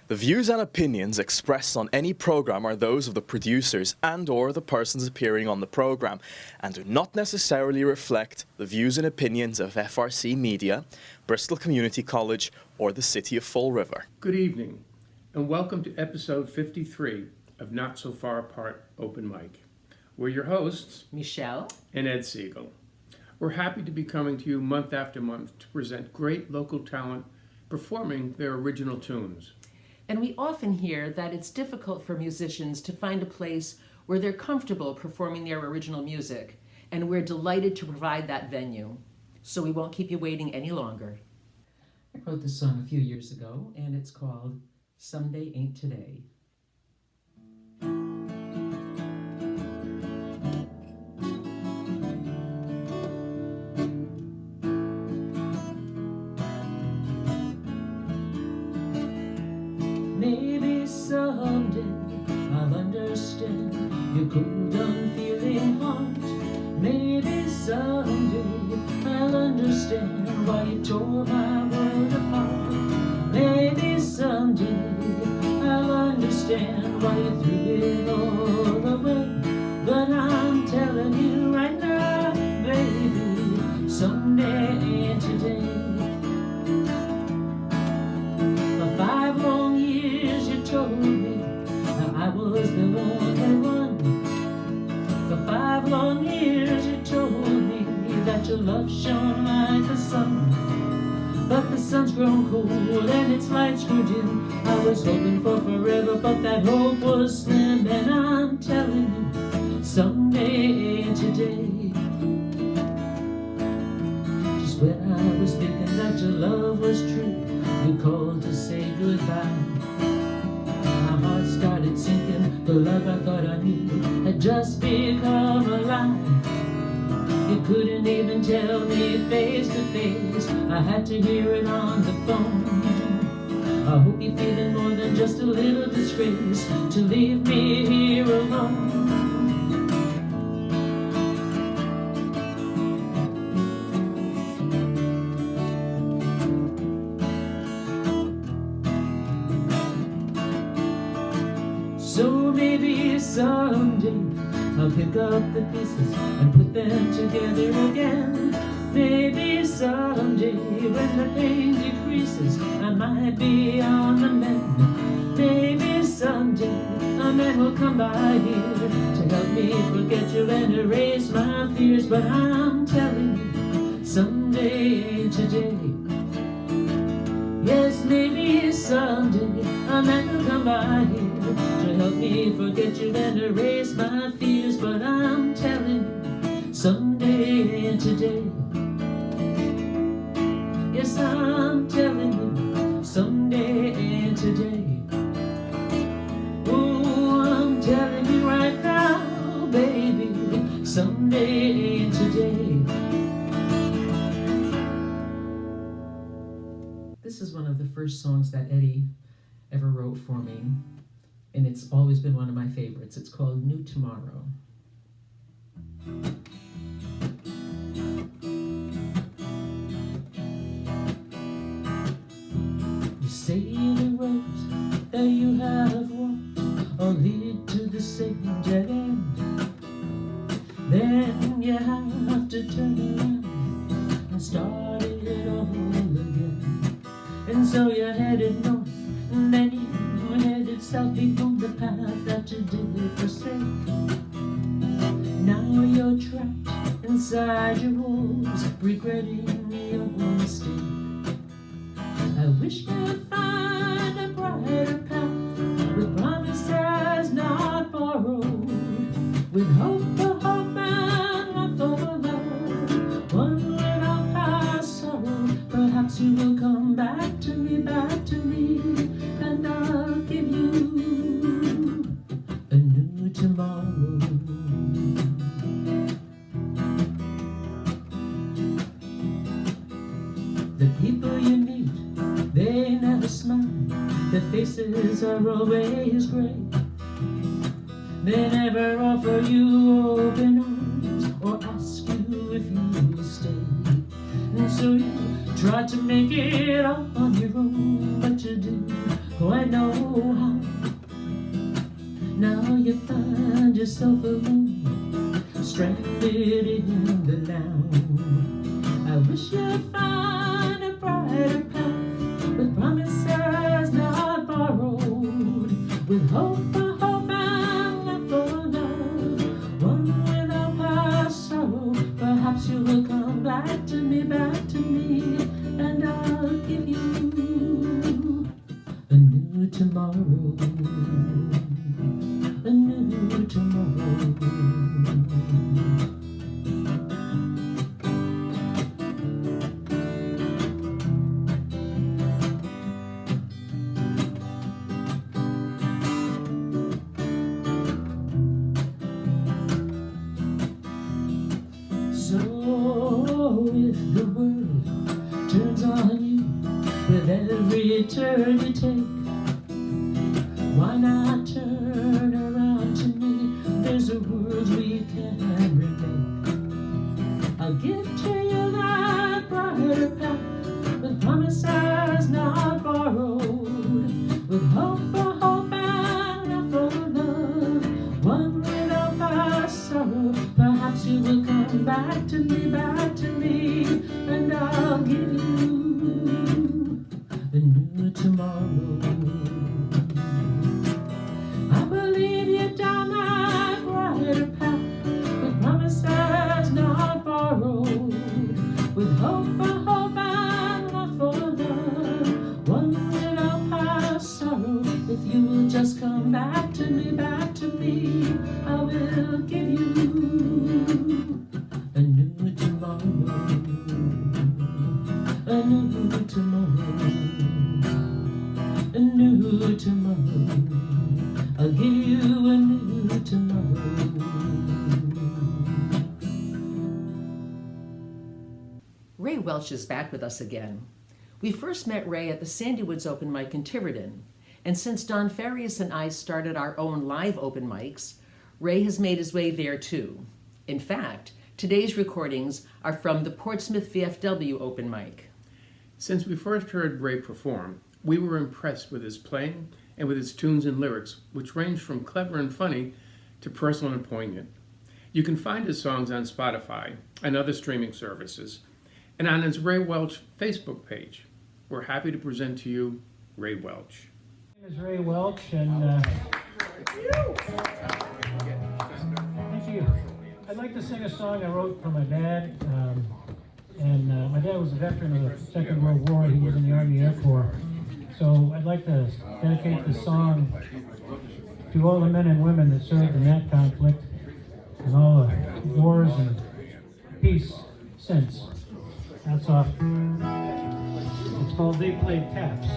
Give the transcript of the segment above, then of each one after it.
The views and opinions expressed on any program are those of the producers and/or the persons appearing on the program and do not necessarily reflect the views and opinions of FRC Media, Bristol Community College, or the City of Fall River. Good evening, and welcome to episode 53 of Not So Far Apart Open Mic. We're your hosts, Michelle and Ed Siegel. We're happy to be coming to you month after month to present great local talent performing their original tunes. And we often hear that it's difficult for musicians to find a place where they're comfortable performing their original music, and we're delighted to provide that venue. So we won't keep you waiting any longer. I wrote this song a few years ago, and it's called Someday Ain't Today. Maybe someday I'll understand your cold, unfeeling heart. Maybe someday I'll understand why you tore my world apart. Maybe someday I'll understand why you threw it all away. But I'm telling you right now, baby, someday ain't today. For 5 long years you told me that I was the only one. For 5 long years you told me that your love shone like the sun. But the sun's grown cold and its lights grew dim. I was hoping for forever, but that hope was slim. And I'm telling you, someday ain't today. Just when I was thinking that your love was true, you called to say goodbye. My heart started sinking. The love I thought I knew had just become a lie. You couldn't even tell me face to face. I had to hear it on the phone. I hope you're feeling more than just a little disgrace to leave me here alone. So maybe someday I'll pick up the pieces and put them together again. Maybe someday when the pain decreases, I might be on the mend. Maybe someday a man will come by here to help me forget you and erase my fears. But I'm telling you, someday ain't today. Yes, maybe someday a man will come by here to help me forget you and erase my fears. But I'm telling you, someday ain't today. Yes, I'm telling you, someday ain't today. Oh, I'm telling you right now, baby, someday ain't today. This is one of the first songs that Eddie ever wrote for me, and it's always been one of my favorites. It's called New Tomorrow. You say the roads that you have walked all lead to the same dead end. Then you have to turn around and start it all again. And so you're headed north, and then you headed south, beyond the path that you did forsake. Now you're trapped inside your walls, regretting your mistake. I wish you'd find a brighter path, with promises not borrowed, with hope for hope and love for love, one without past sorrow. Perhaps you will come back to me, and I'll give you a new tomorrow. The people you meet, they never smile, their faces are always gray. They never offer you open arms or ask you if you will stay. And so you try to make it all on your own, but you do Oh, I know how. Now you find yourself alone, stranded in the now. I wish you'd find a brighter path, with promises not borrowed, with hope for hope and love for love, one without past sorrow. Perhaps you will come back to me, and I'll give you a new tomorrow, a new tomorrow. So if the world turns on you with every turn you take, why not turn around to me? There's a world we can remake. I'll give to you that brighter path, with promises not borrowed, with hope for hope and love for love, one without past sorrow. Perhaps you will come back to me, and I'll give you a new tomorrow. I believe you down that brighter path, with promises not borrowed, with hope for hope and love for love, one without past sorrow. If you will just come back to me, I will give you a new tomorrow, a new tomorrow, a new tomorrow. I'll give you a new tomorrow. Ray Welch is back with us again. We first met Ray at the Sandy Woods Open Mic in Tiverton, and since Don Farias and I started our own live open mics, Ray has made his way there too. In fact, today's recordings are from the Portsmouth VFW open mic. Since we first heard Ray perform, we were impressed with his playing and with his tunes and lyrics, which range from clever and funny to personal and poignant. You can find his songs on Spotify and other streaming services, and on his Ray Welch Facebook page. We're happy to present to you Ray Welch. My name is Ray Welch, and thank you. I'd like to sing a song I wrote for my dad. My dad was a veteran of the Second World War. He was in the Army Air Corps. So I'd like to dedicate this song to all the men and women that served in that conflict and all the wars and peace since. That's off. It's called They Played Taps.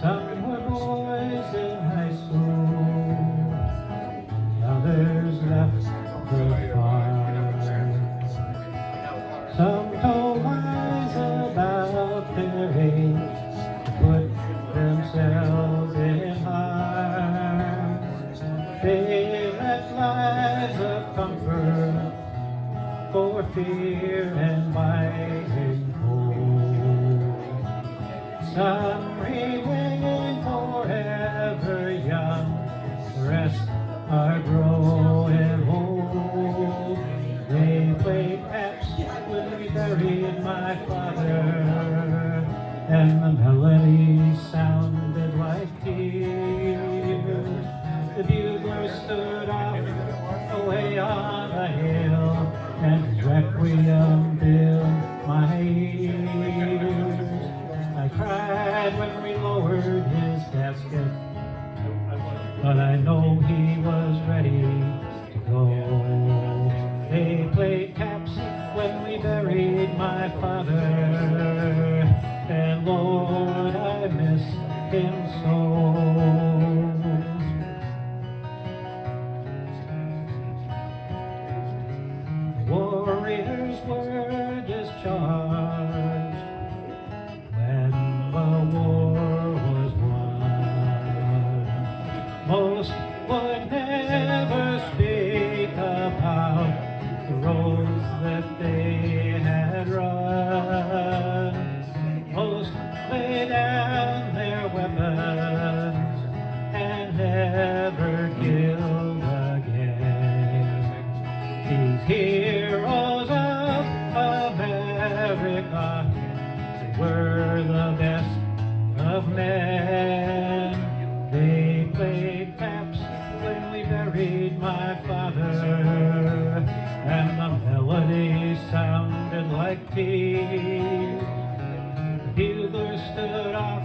Some were boys in high school, others left the farm. Some told lies about their age to put themselves in harm. They left lives of comfort for fear and rising hope. Some remain forever young, the rest are growing old. They played taps when we buried my father, and the melody sounded like tears. The bugler stood off away on the hill, and his requiem filled my ears. I cried when we lowered his casket, but I know he was ready to go. They played taps when we buried my father, and Lord, I miss him so. Warriors were discharged when the war was won. Most would never speak about the roads that they had run. Most lay down their weapons and never killed again. These heroes of America, they were the best of men. They played taps when we buried my father, and the melody sounded like peace. The bugler stood off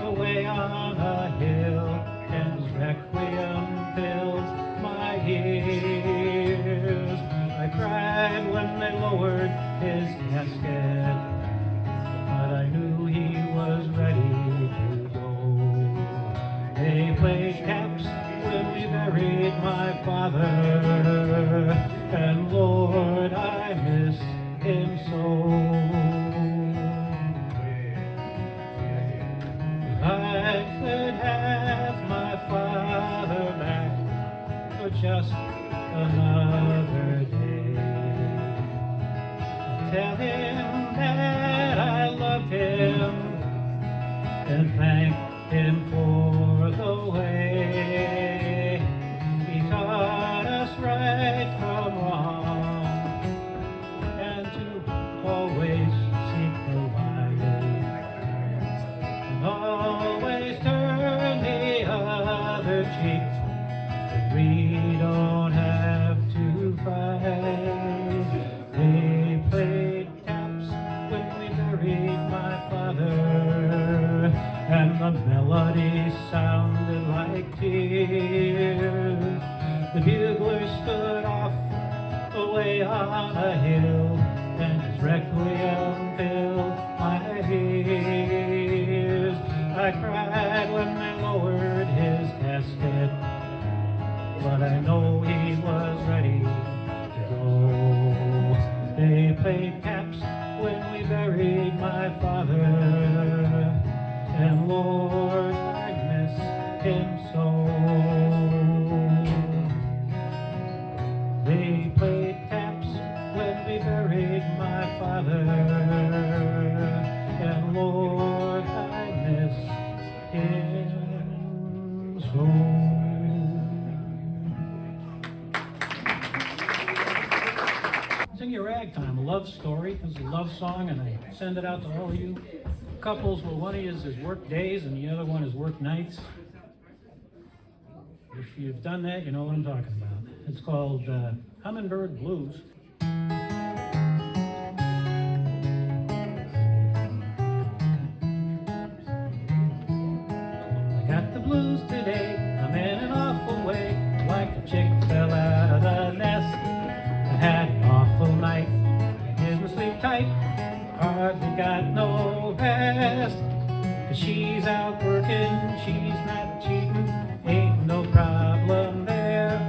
away on a hill, and his requiem filled my ears. I cried when they lowered his casket, but I knew he was ready to go. They played caps when we buried my father, and Lord, I miss him so. If I could have my father back for just another day, I'd tell him that I loved him and thank him for the way he taught us right from wrong, and to always seek the light, and always turn the other cheek. We don't have to fight. They played taps when we buried my father, and the melody sounded like tears. The bugler stood off away on a hill, and his requiem filled my ears. I cried when they lowered his casket, but I know he was ready to go. They played caps when we buried my father, and Lord, I miss him so. They played taps when we buried my father, and Lord, I miss him so. Sing Your Ragtime, a love story. It's a love song, and I send it out to all of you couples where one of you is work days and the other one is work nights. If you've done that, you know what I'm talking about. It's called Hummingbird Blues. I got the blues today, I'm in an awful way, like the chick fell out of the nest and had an awful night. I didn't sleep tight, hardly got no rest, 'cause she's out working, she's not cheating, ain't no problem there.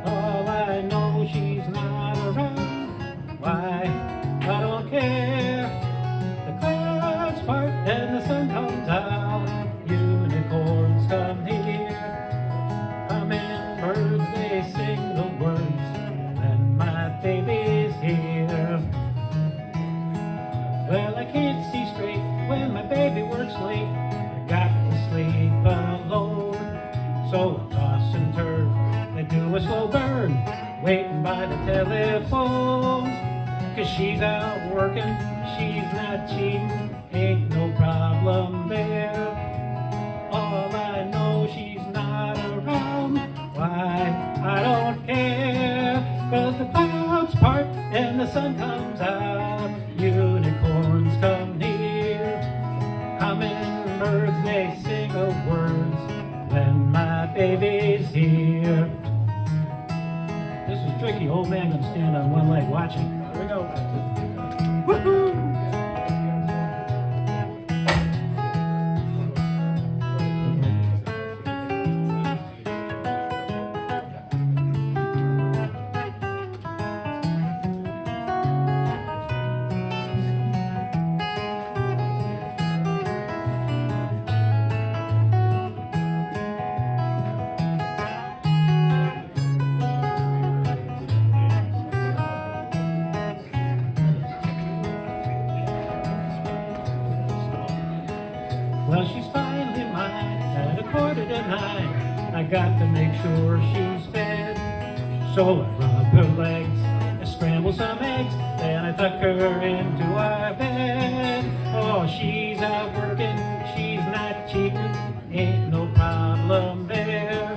All I know, she's not around, why, I don't care. The clouds part and the sun comes out, unicorns come near, hummingbirds, they sing the words, and my baby's here. Well, I can't see straight when my baby works late, I got to sleep alone, so I toss and turn, I do a slow burn, waiting by the telephone, 'cause she's out working, she's not cheating, ain't no problem there. All I know, she's not around, why, I don't care, 'cause the clouds part and the sun comes out, unicorns come near, hummingbirds, they sing of words, when my baby's here. This is tricky, old man gonna stand on one leg watching. Here we go. Woohoo! deny. I got to make sure she's fed. So I rub her legs, I scramble some eggs, then I tuck her into our bed. Oh, she's out working, she's not cheating, ain't no problem there.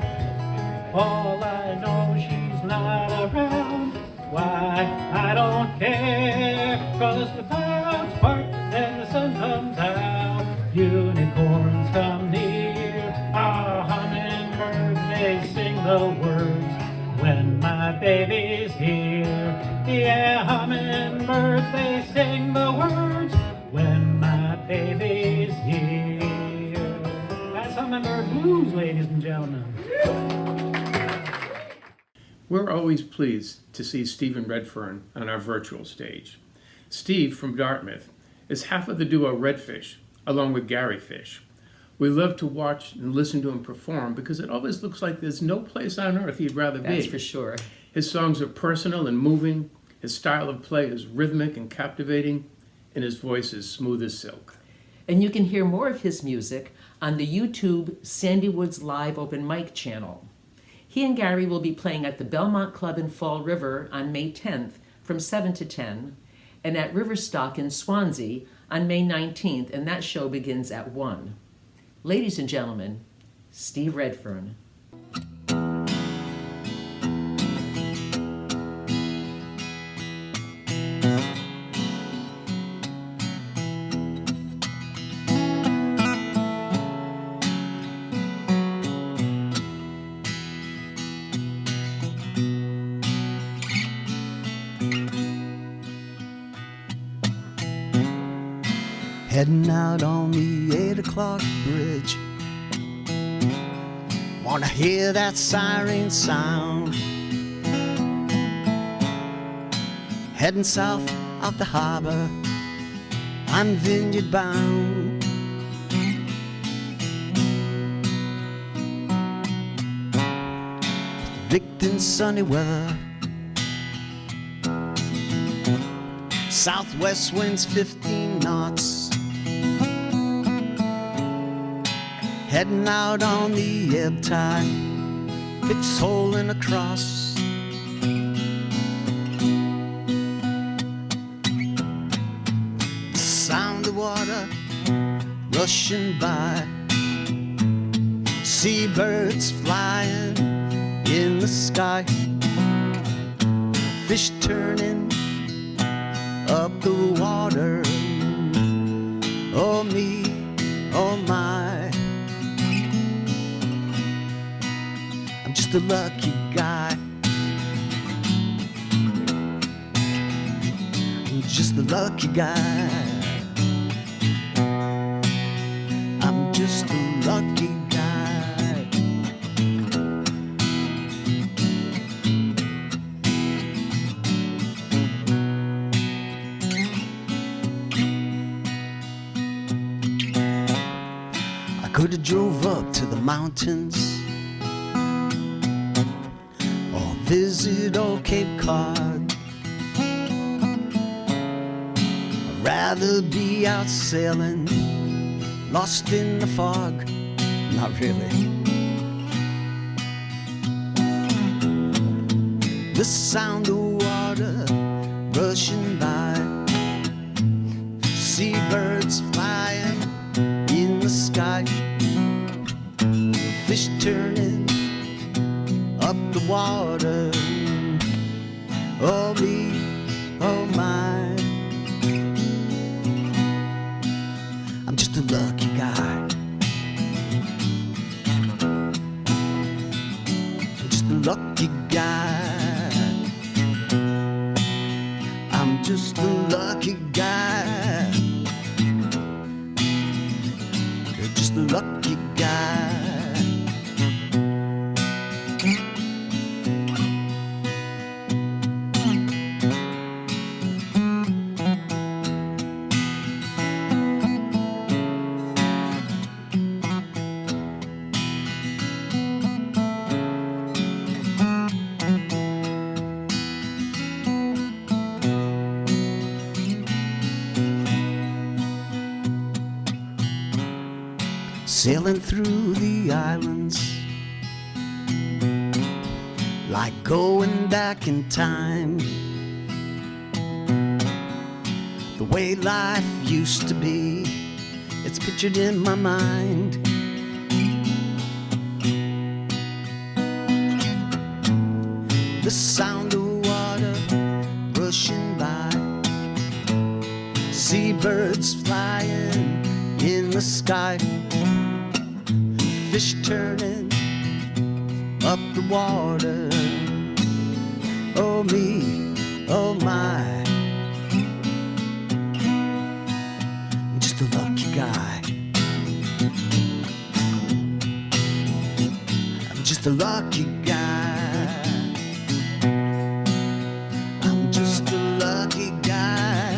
All I know, she's not around. Why, I don't care, 'cause the clouds part and the sun comes out. Unicorns come near, ah, hummingbirds, they sing the words when my baby's here. Yeah, hummingbirds, they sing the words when my baby's here. That's Hummingbird Blues, ladies and gentlemen. We're always pleased to see Stephen Redfern on our virtual stage. Steve from Dartmouth is half of the duo Redfish, along with Gary Fish. We love to watch and listen to him perform because it always looks like there's no place on earth he'd rather be. That's for sure. His songs are personal and moving, his style of play is rhythmic and captivating, and his voice is smooth as silk. And you can hear more of his music on the YouTube Sandy Woods Live Open Mic channel. He and Gary will be playing at the Belmont Club in Fall River on May 10th from 7 to 10, and at Riverstock in Swansea on May 19th, and that show begins at 1. Ladies and gentlemen, Steve Redfern. Heading out on the 8 o'clock bridge. Wanna hear that siren sound. Heading south out the harbor, I'm vineyard bound. Predicting sunny weather, southwest winds 15 knots. Heading out on the ebb tide, fix hole in a cross. The sound of water rushing by, seabirds flying in the sky, fish turning up the water. Oh me, oh my, I'm just a lucky guy. I'm just a lucky guy. I'm just a lucky guy. I could have drove up to the mountains or visit old Cape Cod. I'd rather be out sailing, lost in the fog. Not really. The sound of water rushing by, seabirds flying in the sky, fish turning up the water. Oh me, oh my, I'm just a lucky guy. I'm just a lucky guy. I'm just a lucky guy. You're just a lucky guy. sailing through the islands, like going back in time. The way life used to be, it's pictured in my mind. The sound of water rushing by, seabirds flying in the sky, fish turning up the water. Oh me, oh my, I'm just a lucky guy. I'm just a lucky guy. I'm just a lucky guy.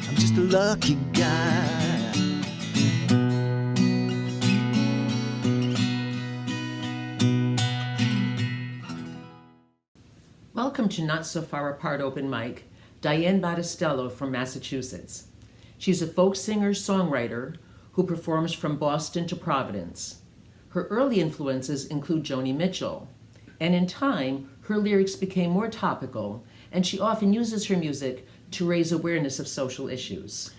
I'm just a lucky guy. Welcome to Not So Far Apart Open Mic, Diane Battistello from Massachusetts. She's a folk singer-songwriter who performs from Boston to Providence. Her early influences include Joni Mitchell, and in time, her lyrics became more topical, and she often uses her music to raise awareness of social issues.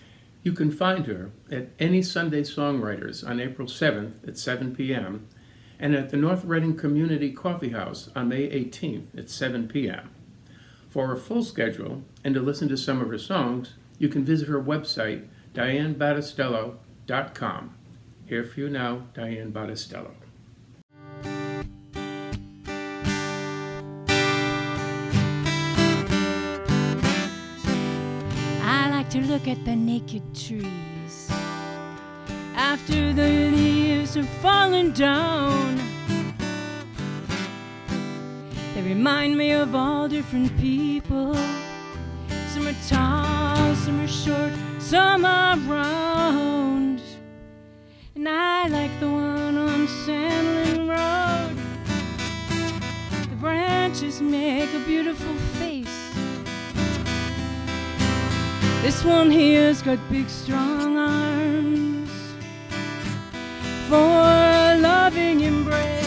You can find her at Any Sunday Songwriters on April 7th at 7 p.m. and at the North Reading Community Coffee House on May 18th at 7 p.m. For her full schedule and to listen to some of her songs, you can visit her website, DianeBattistello.com. Here for you now, Diane Battistello. I like to look at the naked trees after the leaves have fallen down. They remind me of all different people. Some are tall, some are short, some are round. And I like the one on Sandlin Road. The branches make a beautiful face. This one here's got big strong arms for a loving embrace.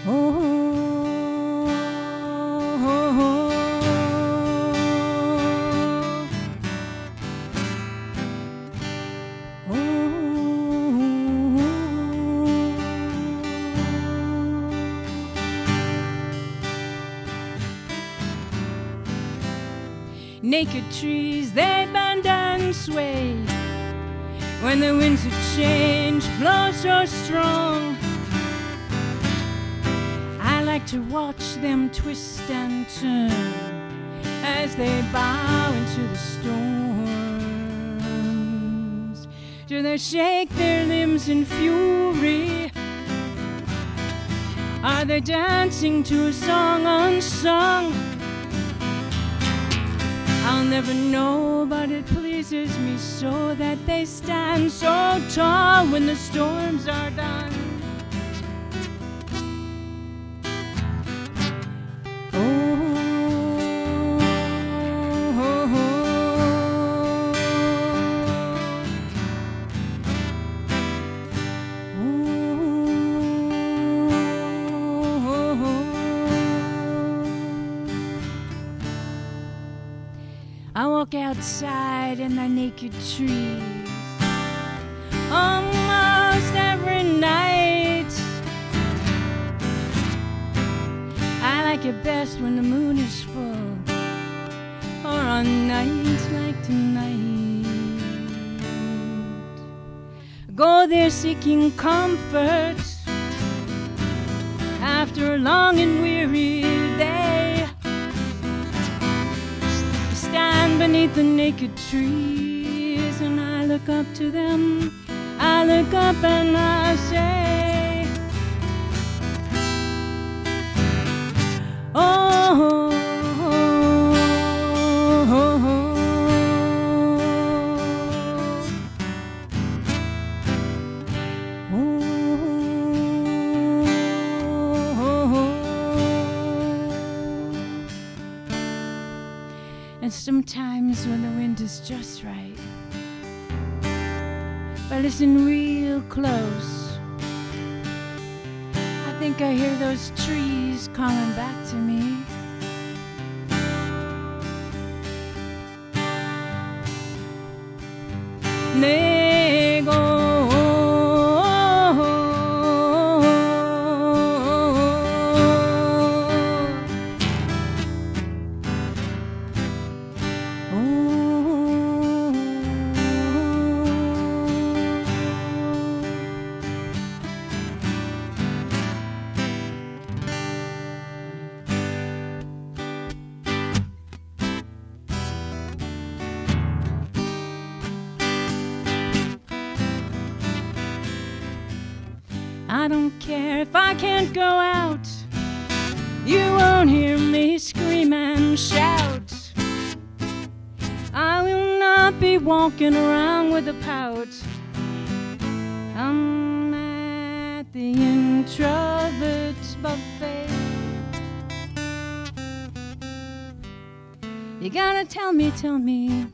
Oh, oh, oh, oh, naked trees, they bend and sway when the winds of change blow so strong. I like to watch them twist and turn as they bow into the storms. Do they shake their limbs in fury? Are they dancing to a song unsung? I'll never know, but it pleases me so that they stand so tall when the storms are done. I walk outside in the naked trees almost every night. I like it best when the moon is full, or on nights like tonight. Go there seeking comfort after a long and weary day. Stand beneath the naked trees and I look up to them. I look up and I say, oh, oh, oh, oh. sometimes when the wind is just right. If I listen real close, I think I hear those trees calling back to me. They go. I don't care if I can't go out. You won't hear me scream and shout. I will not be walking around with a pout. I'm at the introverts buffet. You gotta tell me,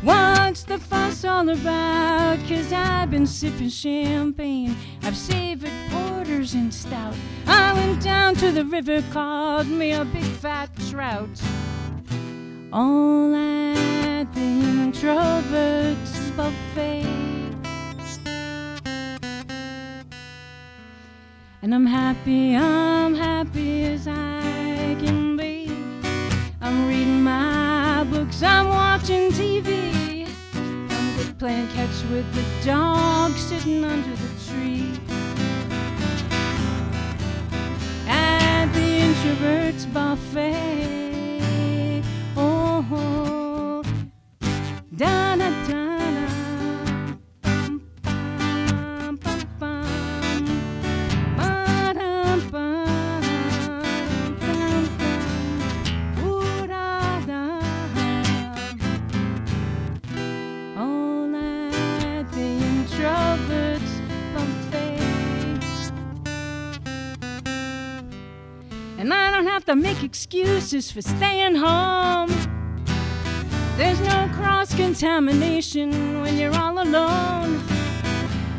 what's the fuss all about? 'Cause I've been sipping champagne, I've savored porters and stout. I went down to the river, caught me a big fat trout. All at the introverts buffet. And I'm happy as I can be. I'm reading my books, I'm watching TV. I'm good playing catch with the dog sitting under the tree. At the introverts buffet. Oh, da da da da. Bum, bum, bum, bum. Ba-dum, ba-dum, bum, bum. Ooh, da, da. All at the introverts buffet. And I don't have to make excuses for staying home. There's no cross-contamination when you're all alone.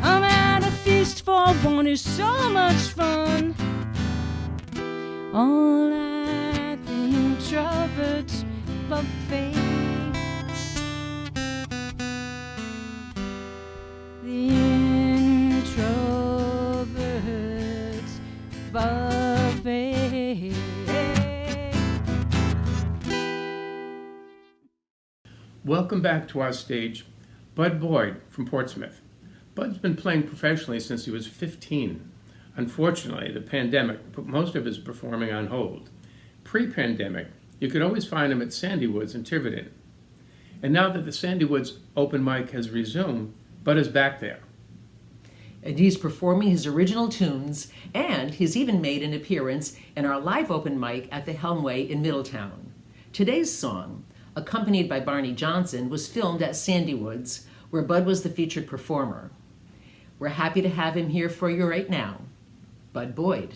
I'm at a feast for one is so much fun. All at the introverts buffet. The introverts buffet. Welcome back to our stage, Bud Boyd from Portsmouth. Bud's been playing professionally since he was 15. Unfortunately, the pandemic put most of his performing on hold. Pre-pandemic, you could always find him at Sandy Woods in Tiverton. And now that the Sandy Woods open mic has resumed, Bud is back there. And he's performing his original tunes, and he's even made an appearance in our live open mic at the Helmway in Middletown. Today's song, accompanied by Barney Johnson, was filmed at Sandy Woods, where Bud was the featured performer. We're happy to have him here for you right now, Bud Boyd.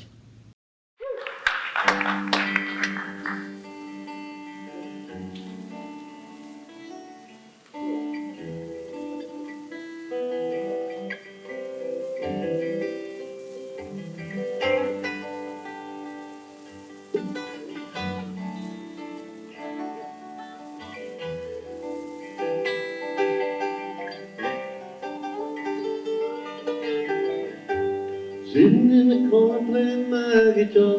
Sitting in the corner playing my guitar,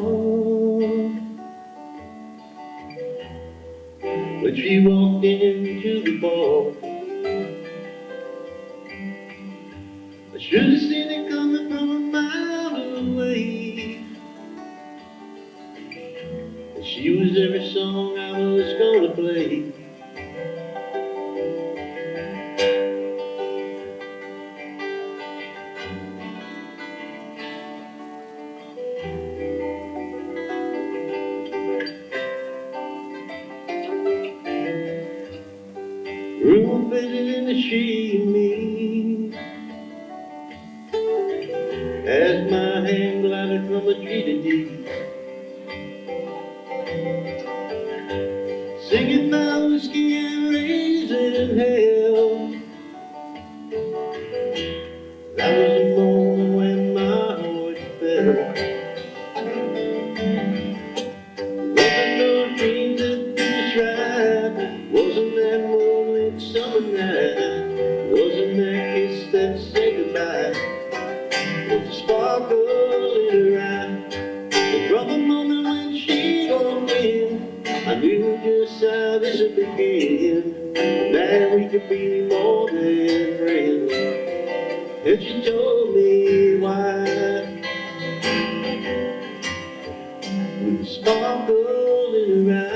when she walked into the bar, I should have seen it coming from a mile away. And she was every song I was gonna play. Room faded in the sheet me as my hand glided from a tree to deep, singing my whiskey summer night. Wasn't that kiss that said goodbye? With the sparkle in her eye. And from the moment when she walked in, I knew just how this would begin. That we could be more than friends. And she told me why. With the sparkle in her eye.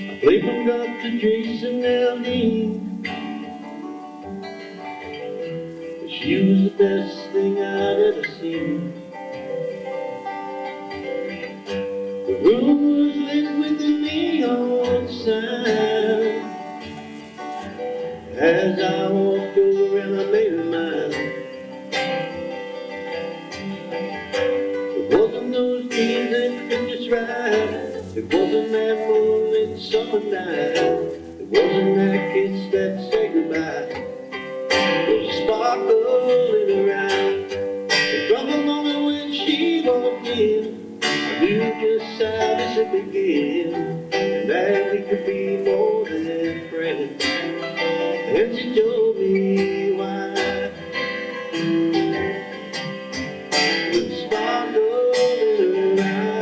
I played from God to Jason Aldean. She was the best thing I'd ever seen. The room was lit with the neon sign. As I walked over and I made her mine. It wasn't those dreams that fit just right. It wasn't that moonlit summer night. It wasn't that kiss that said goodbye. There's a sparkle in her eye. And from the moment when she walked in, I knew just how this would begin. And that we could be more than friends. And she told me why. With a sparkle in her eye.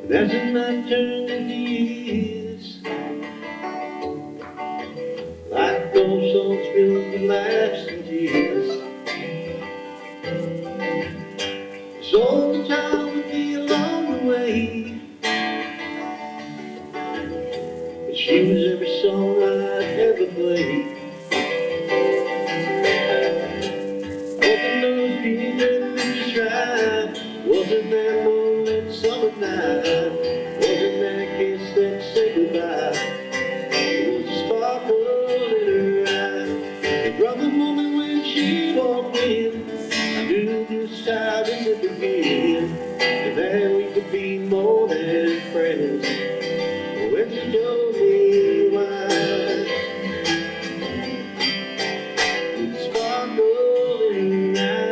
As the night turned into years, like those songs filled with laughs and tears. So the time would be along the way, but she was every song I'd ever played. Wasn't those dreams that made you try? Wasn't that moonlit summer night? Wasn't that kiss that said goodbye? It was a sparkle in her eye. And from the moment when she walked in, I knew just how this would begin. And that we could be more than friends. When she told me why. With a sparkle in her eye.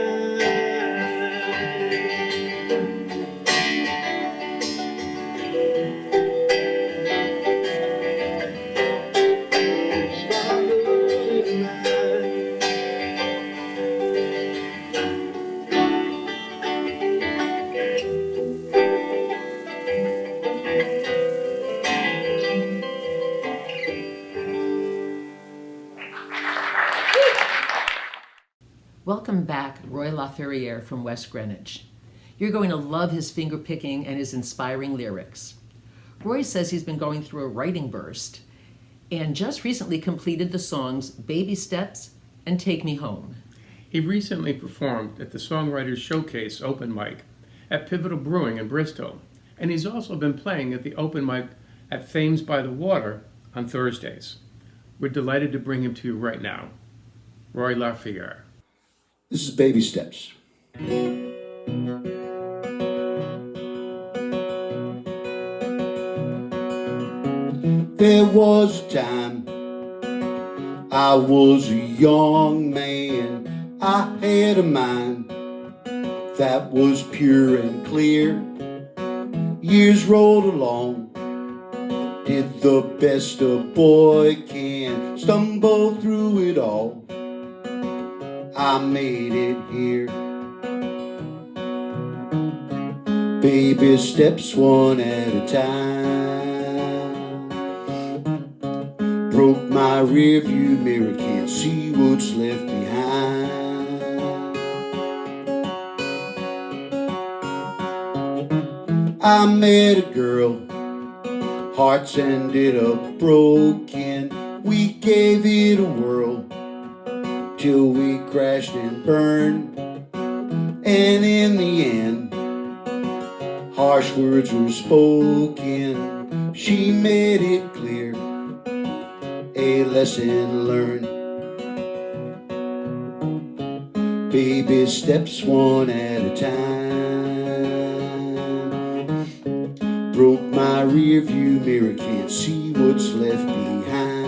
Welcome back, Roy LaFerriere from West Greenwich. You're going to love his finger picking and his inspiring lyrics. Roy says he's been going through a writing burst and just recently completed the songs Baby Steps and Take Me Home. He recently performed at the Songwriters Showcase open mic at Pivotal Brewing in Bristol, and he's also been playing at the open mic at Thames by the Water on Thursdays. We're delighted to bring him to you right now. Roy LaFerriere. This is Baby Steps. There was a time I was a young man. I had a mind that was pure and clear. Years rolled along, did the best a boy can, stumbled through it all. I made it here. Baby steps one at a time. Broke my rearview mirror, can't see what's left behind. I met a girl, hearts ended up broken. We gave it a whirl till we crashed and burned, and in the end harsh words were spoken. She made it clear, a lesson learned. Baby steps one at a time. Broke my rear view mirror, can't see what's left behind.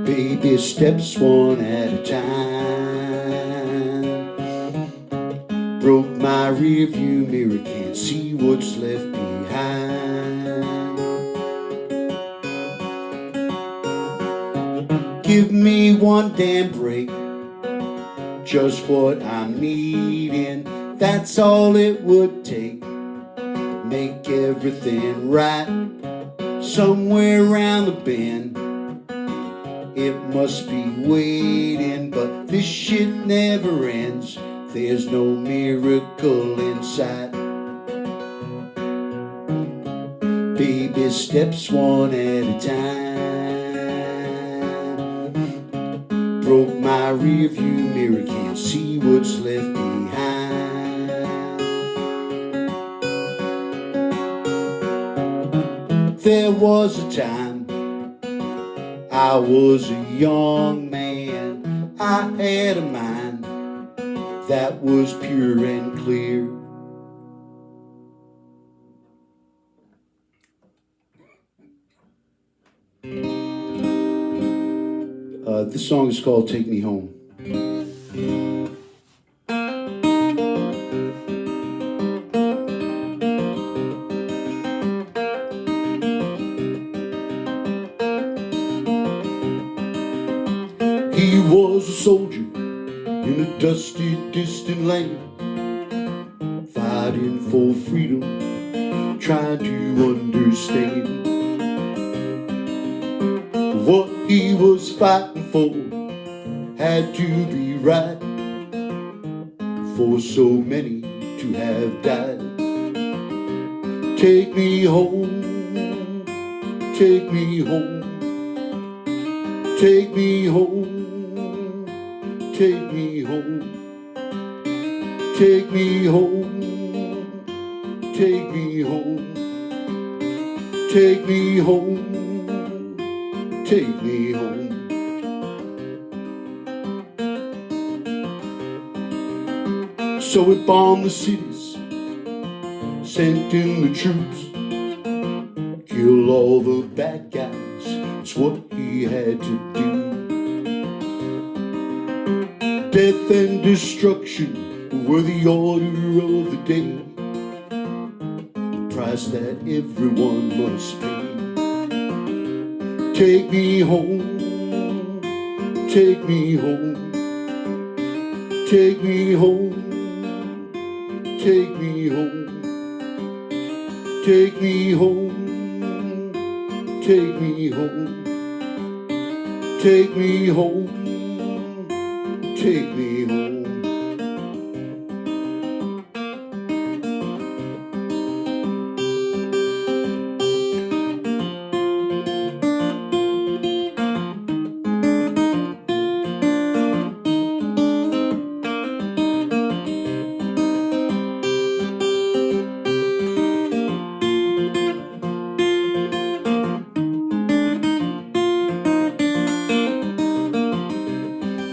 Baby steps one at a time. Broke my rear view mirror, can't see what's left behind. Give me one damn break, just what I'm needing. That's all it would take. Make everything right somewhere around the bend. It must be waiting, but this shit never ends. There's no miracle in sight. Baby steps one at a time. Broke my rear view mirror, can't see what's left behind. There was a time I was a young man. I had a mind that was pure and clear. This song is called Take Me Home. He was a soldier in a dusty, distant land, fighting for freedom, trying to understand what he was fighting for had to be right for so many to have died. Take me home, take me home, take me home. Take me home, take me home, take me home, take me home, take me home. So it bombed the cities, sent in the troops, kill all the bad guys, it's what he had to do. Death and destruction were the order of the day, the price that everyone must pay. Take me home, take me home, take me home, take me home, take me home, take me home, take me home. Take me home.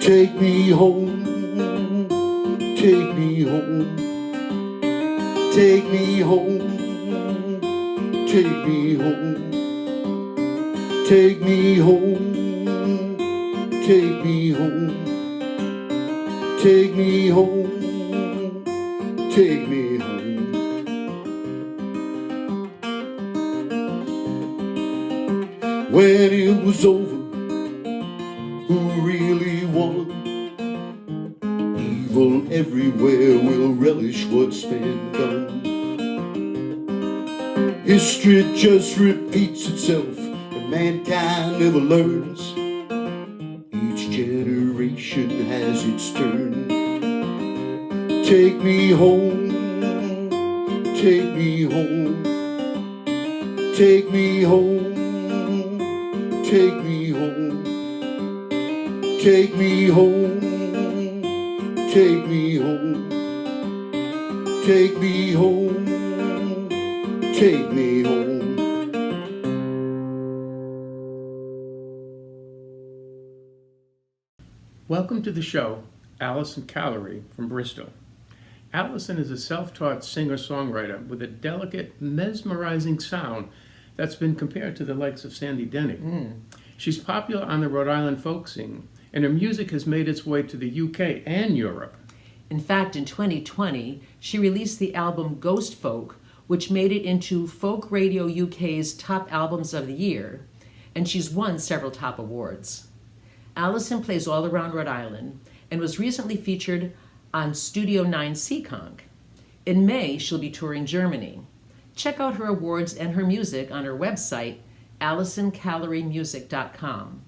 Take me home, take me home, take me home, take me home, take me home, take me home, take me home, take me home. When it was over, who really won? Evil everywhere will relish what's been done. History just repeats itself, and mankind never learns. Each generation has its turn. Take me home, take me home, take me home, take me home, take me home, take me home, take me home, take me home. Welcome to the show, Alison Callery from Bristol. Alison is a self-taught singer-songwriter with a delicate, mesmerizing sound that's been compared to the likes of Sandy Denny. She's popular on the Rhode Island folk scene, and her music has made its way to the UK and Europe. In fact, in 2020, she released the album Ghost Folk, which made it into Folk Radio UK's top albums of the year, and she's won several top awards. Alison plays all around Rhode Island and was recently featured on Studio 9 Seekonk. In May, she'll be touring Germany. Check out her awards and her music on her website, AlisonCalleryMusic.com.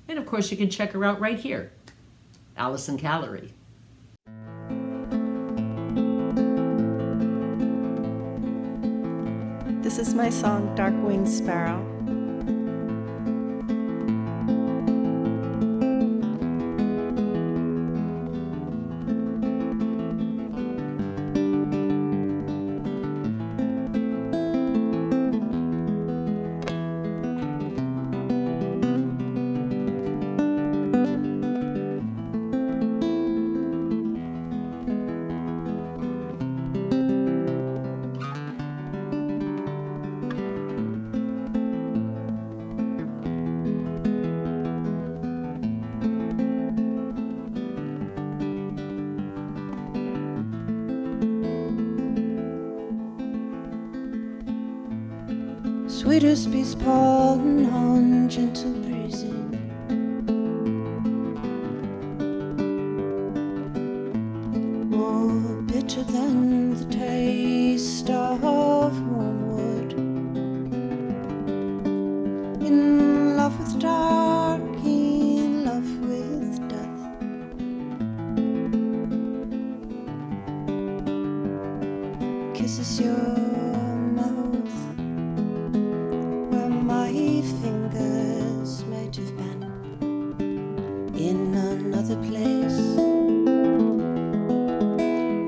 And of course, you can check her out right here, Alison Callery. This is my song, Dark-Winged Sparrow. Sweetest bees pardon on gentle breezing. More bitter than the taste of warm wood. In love with dark, in love with death. Kisses your fingers might have been in another place,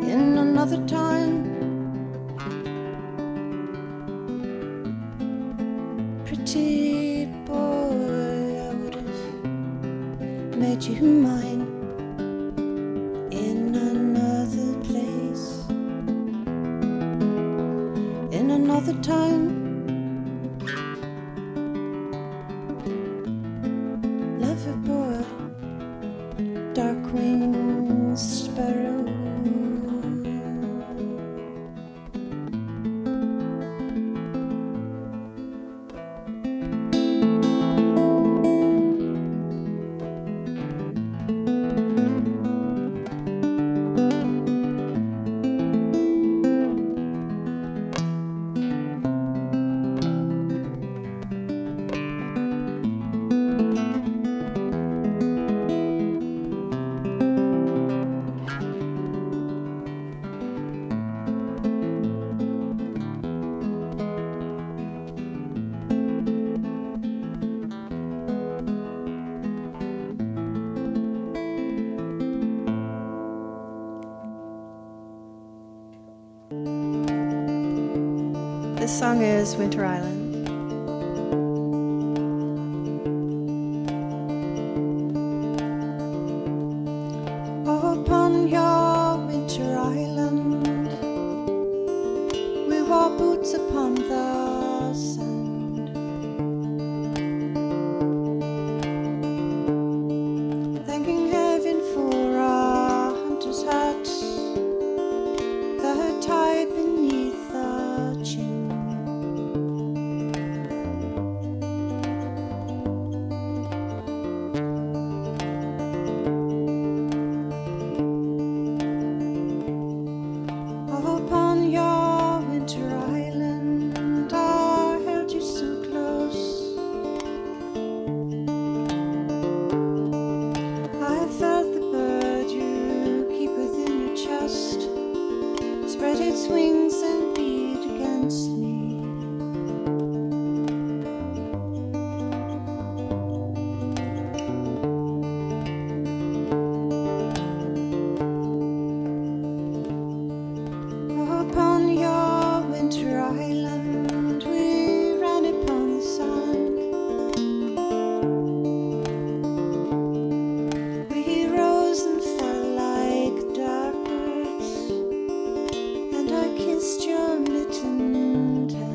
in another time. Pretty boy, I would have made you mine in another place, in another time. Boy, dark-winged sparrow. This song is Winter Island. Upon your winter island, we wore boots upon the sand. Thanking heaven for our hunter's hat, the tide beneath the chin. Upon your winter island, island we ran upon the sun. We rose and fell like dark birds, and I kissed your mittened hand.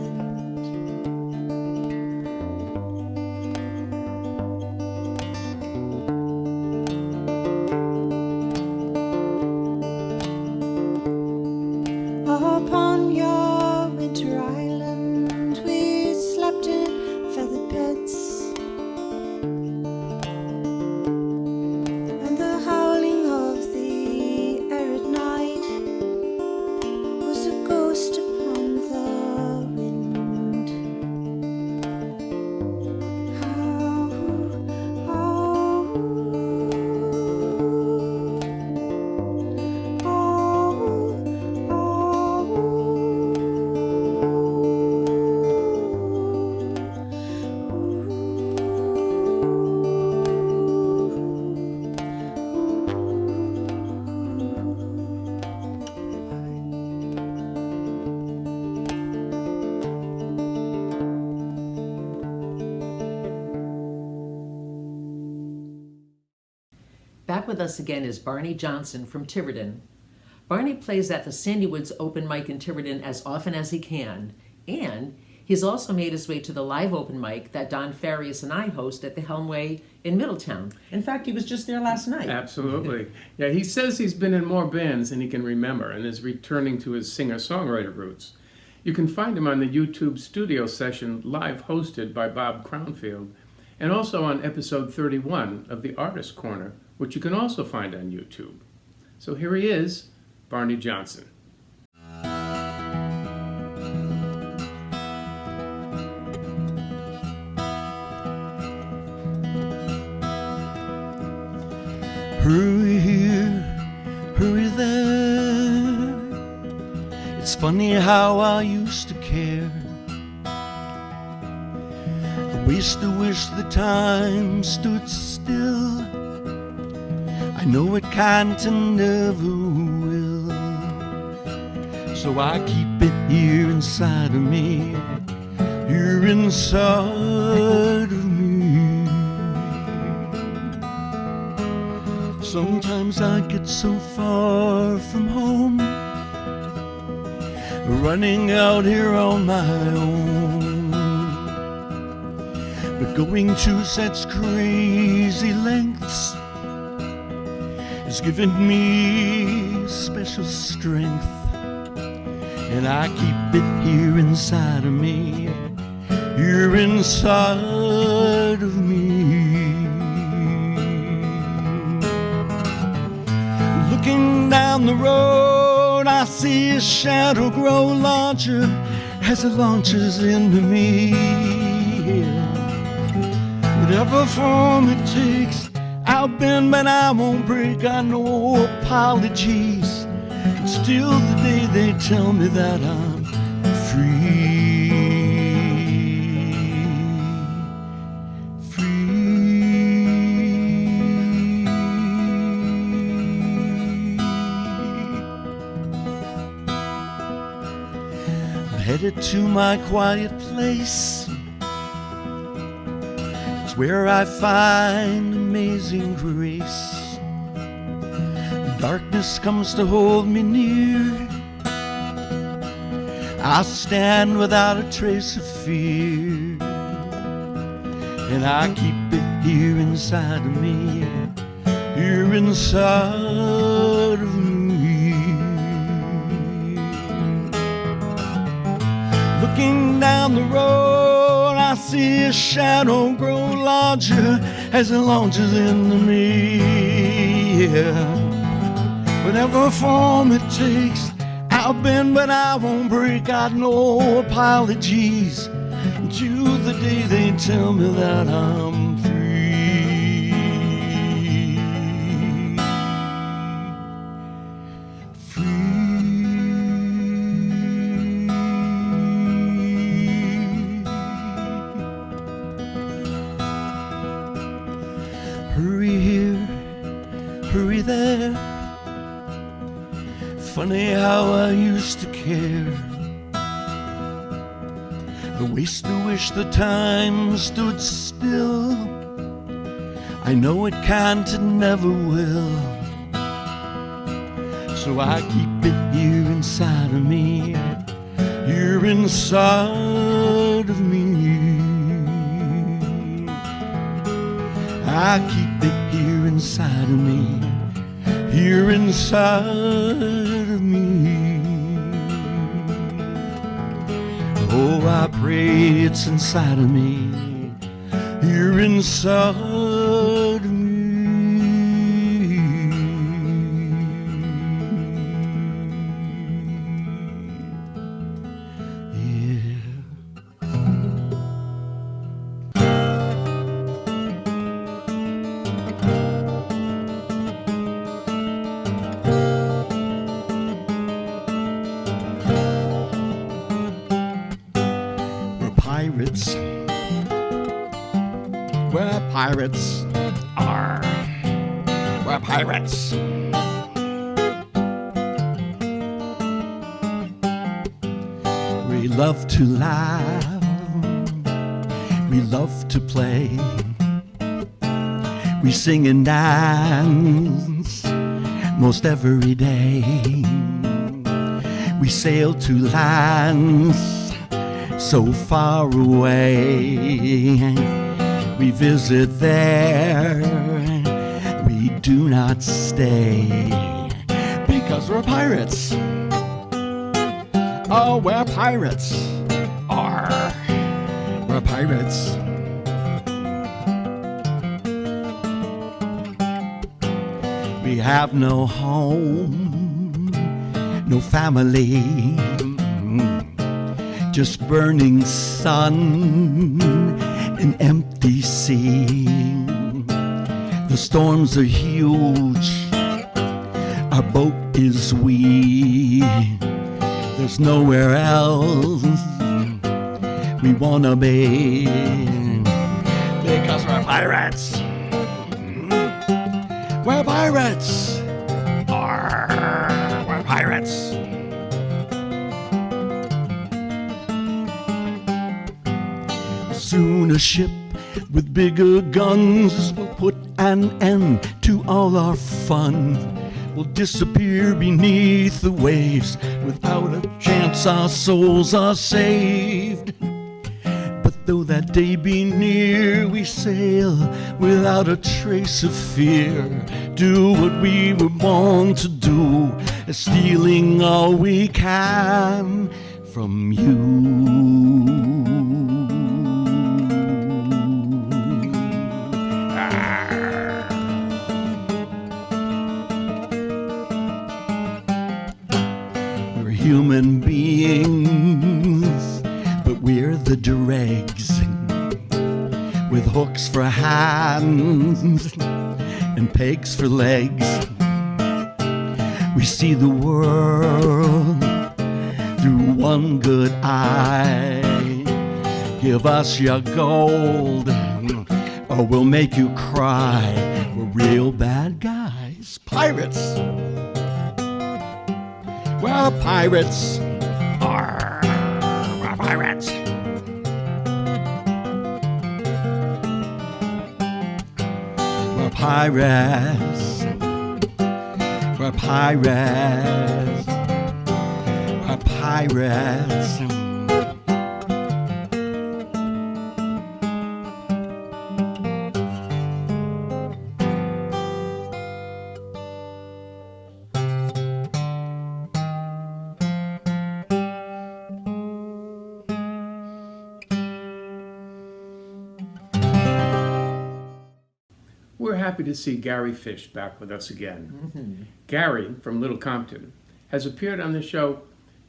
Upon your winter island we slept in feathered beds, and the howling of the arid night was a ghost upon the wind. Back with us again is Barney Johnson from Tiverton. Barney plays at the Sandy Woods open mic in Tiverton as often as he can, and he's also made his way to the live open mic that Don Farias and I host at the Helmway in Middletown. In fact, he was just there last night. Absolutely. Yeah, he says he's been in more bands than he can remember and is returning to his singer-songwriter roots. You can find him on the YouTube studio session live hosted by Bob Crownfield, and also on episode 31 of The Artist Corner, which you can also find on YouTube. So here he is, Barney Johnson. Hurry here, hurry there. It's funny how I used to care. I used to wish the time stood still. I know it can't and never will. So I keep it here inside of me, here inside of me. Sometimes I get so far from home, running out here on my own, but going to such crazy lengths has given me special strength, and I keep it here inside of me, here inside of me. Looking down the road, I see a shadow grow larger as it launches into me. Whatever form it takes, I'll bend but I won't break. I know apologies. It's still the day they tell me that I'm free. Headed to my quiet place. It's where I find amazing grace. Darkness comes to hold me near. I stand without a trace of fear, and I keep it here inside of me, here inside of me. Looking down the road, I see a shadow grow larger as it launches into me. Yeah. Whatever form it takes, I'll bend but I won't break. Got no apologies until the day they tell me that I'm free. Hurry here, hurry there. Funny how I used to care. I waste the wish the time stood still. I know it can't, it never will. So I keep it here inside of me, here inside of me. I keep it here inside of me, here inside of me. Oh, I pray it's inside of me, here inside of me. Pirates, we're pirates, are, we're pirates. We love to laugh, we love to play, we sing and dance most every day. We sail to lands so far away, we visit there, we do not stay, because we're pirates. Oh, we're pirates. We're pirates. We have no home, no family, just burning sun, an empty sea. The storms are huge, our boat is wee. There's nowhere else we wanna be, because we're pirates. We're pirates. We're pirates. Soon a ship with bigger guns will put an end to all our fun. We'll disappear beneath the waves. Without a chance our souls are saved. But though that day be near, we sail without a trace of fear. Do what we were born to do, stealing all we can from you. Human beings, but we're the dregs, with hooks for hands and pegs for legs. We see the world through one good eye. Give us your gold, or we'll make you cry. We're real bad guys, pirates. We're pirates. We're pirates. We're pirates. We're pirates. We're pirates. We're happy to see Gary Fish back with us again. Gary, from Little Compton, has appeared on the show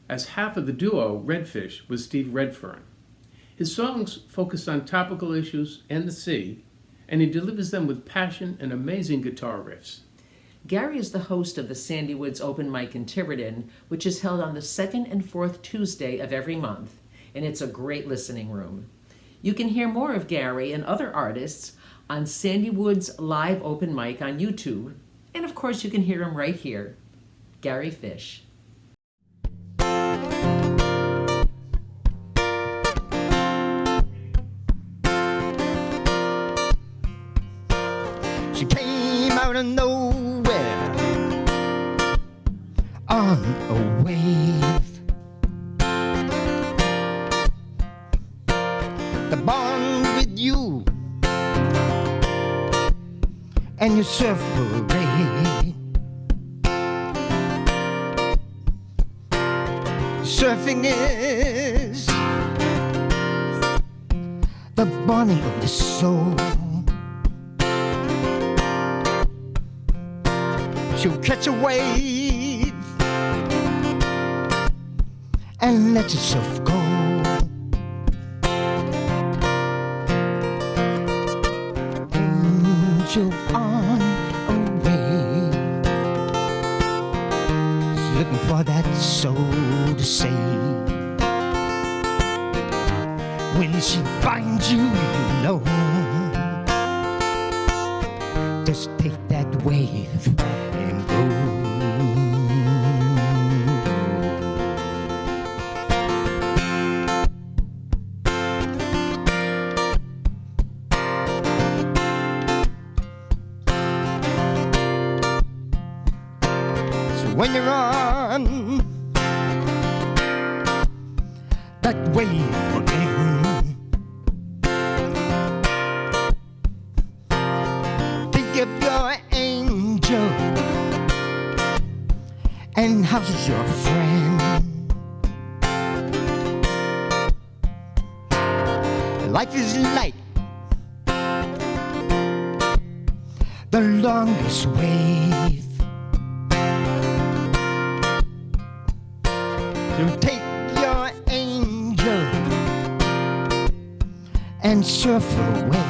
as half of the duo Redfish with Steve Redfern. His songs focus on topical issues and the sea, and he delivers them with passion and amazing guitar riffs. Gary is the host of the Sandy Woods Open Mic in Tiverton, which is held on the second and fourth Tuesday of every month, and it's a great listening room. You can hear more of Gary and other artists on Sandy Woods Live Open Mic on YouTube, and of course you can hear him right here, Gary Fish. She came out of nowhere on a wave. The bond with you and your surf parade. Surfing is the bonding of the soul. She'll catch a wave and let yourself go. Angel on a wave, she's looking for that soul to save. When she finds you, you know, just take that wave and go. So when you're on that wave again, think of your angel and how's your friend. Life is like the longest wave. So take your angel and surf away.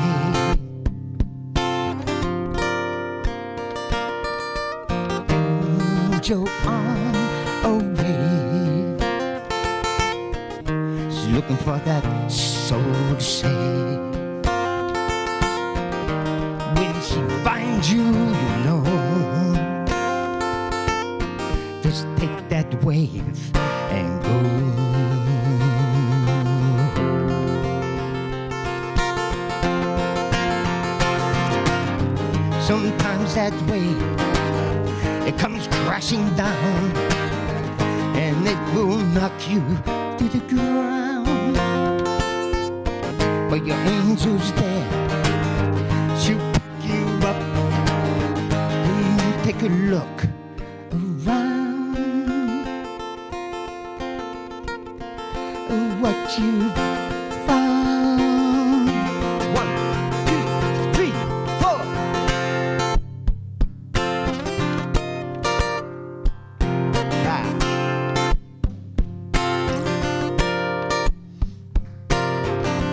Angel on a wave, she's looking for that soul to save. When she finds you, you know, just take that wave and go. Sometimes that wave, it comes crashing down and it will knock you to the ground. But your angel's there, she'll pick you up and take a look around. What you've found. 1, 2, 3, 4.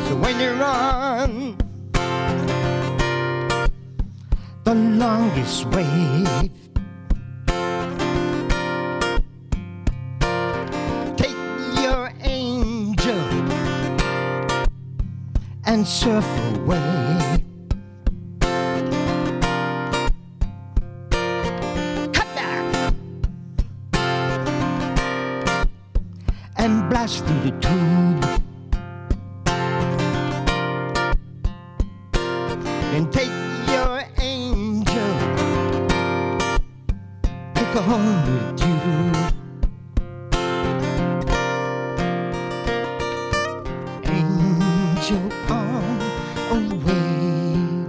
So when you're on the longest wave, take your angel and surf away. Cut back and blast through the tube. And take your angel, take her home with you. Angel on a wave,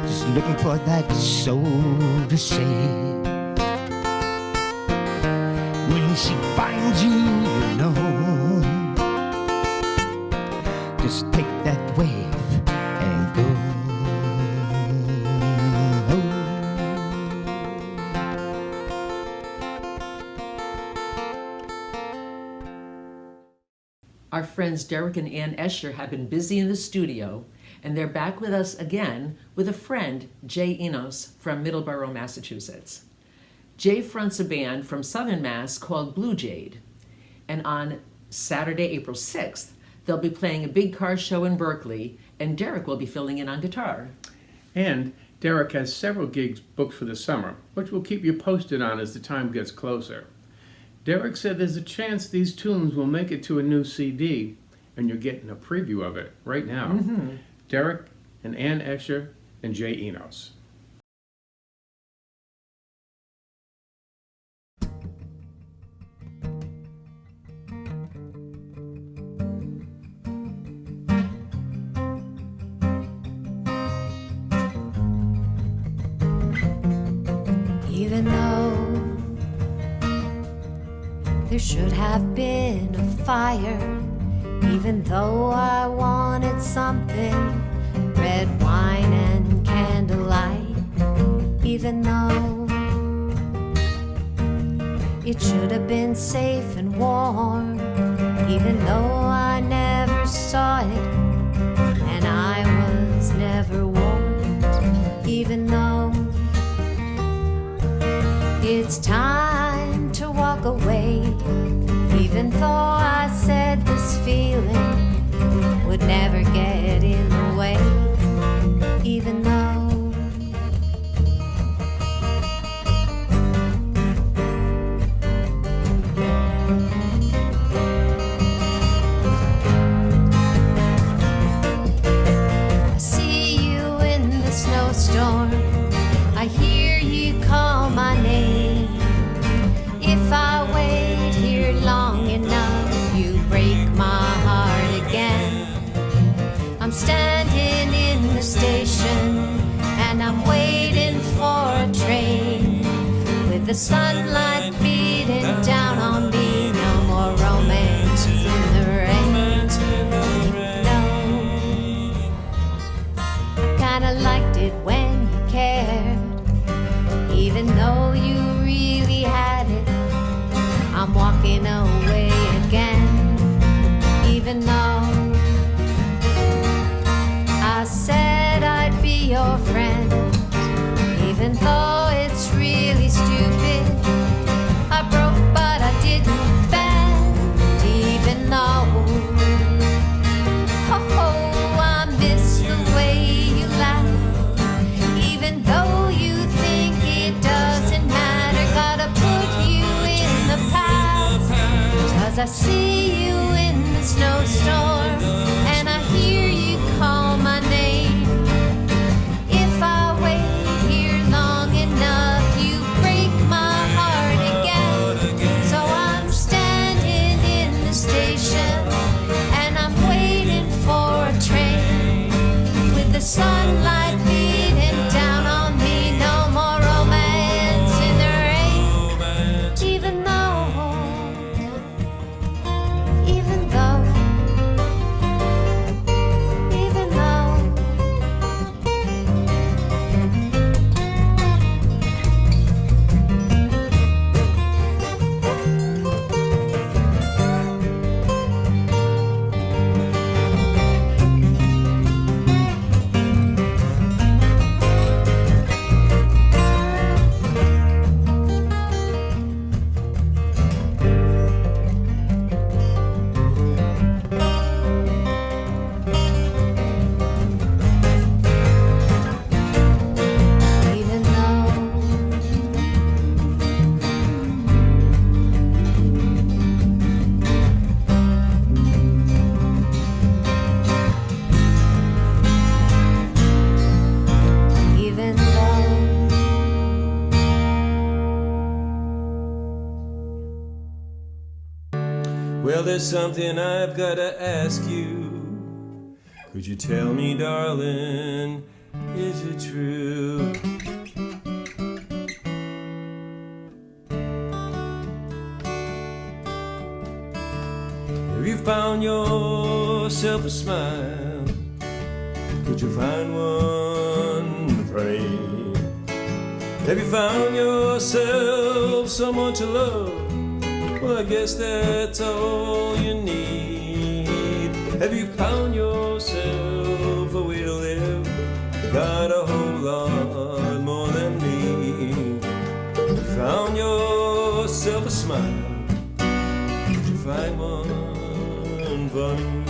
just looking for that soul to save. When she finds you, you know, just take that wave and go. Our friends Derek and Ann Escher have been busy in the studio, and they're back with us again with a friend, Jay Enos from Middleborough, Massachusetts. Jay fronts a band from Southern Mass called Blue Jade, and on Saturday, April 6th, they'll be playing a big car show in Berkeley, and Derek will be filling in on guitar. And Derek has several gigs booked for the summer, which we'll keep you posted on as the time gets closer. Derek said there's a chance these tunes will make it to a new CD, and you're getting a preview of it right now. Derek and Ann Escher and Jay Enos. Even though there should have been a fire, even though I wanted something, red wine and candlelight, even though it should have been safe and warm, even though I never saw it and I was never warned, even though it's time to walk away, even though I said this feeling would never get in the way, even though I see you in the snowstorm, I hear you call my name. If I wait here long enough, you break my heart again. I'm standing in the station and I'm waiting for a train, with the sunlight beating down on me. No more romance in the rain. No, kinda liked it when you cared, even though you really had it. I'm walking away again, even though I said I'd be your friend, even though it's really stupid. I broke but I didn't bend, even though I miss the way you laugh, even though you think it doesn't matter. Gotta put you in the past, 'cause I see you in the snowstorm and I hear you call my name. If I wait here long enough, you break my heart again. So I'm standing in the station and I'm waiting for a train, with the sunlight beating down on me. No more romance in the rain, even though Well, there's something I've gotta ask you. Could you tell me, darling, is it true? Have you found yourself a smile? Could you find one to pray? Have you found yourself someone to love? Well, I guess that's all you need. Have you found yourself a way to live? Got a whole lot more than me. Found yourself a smile. Did you find one for me?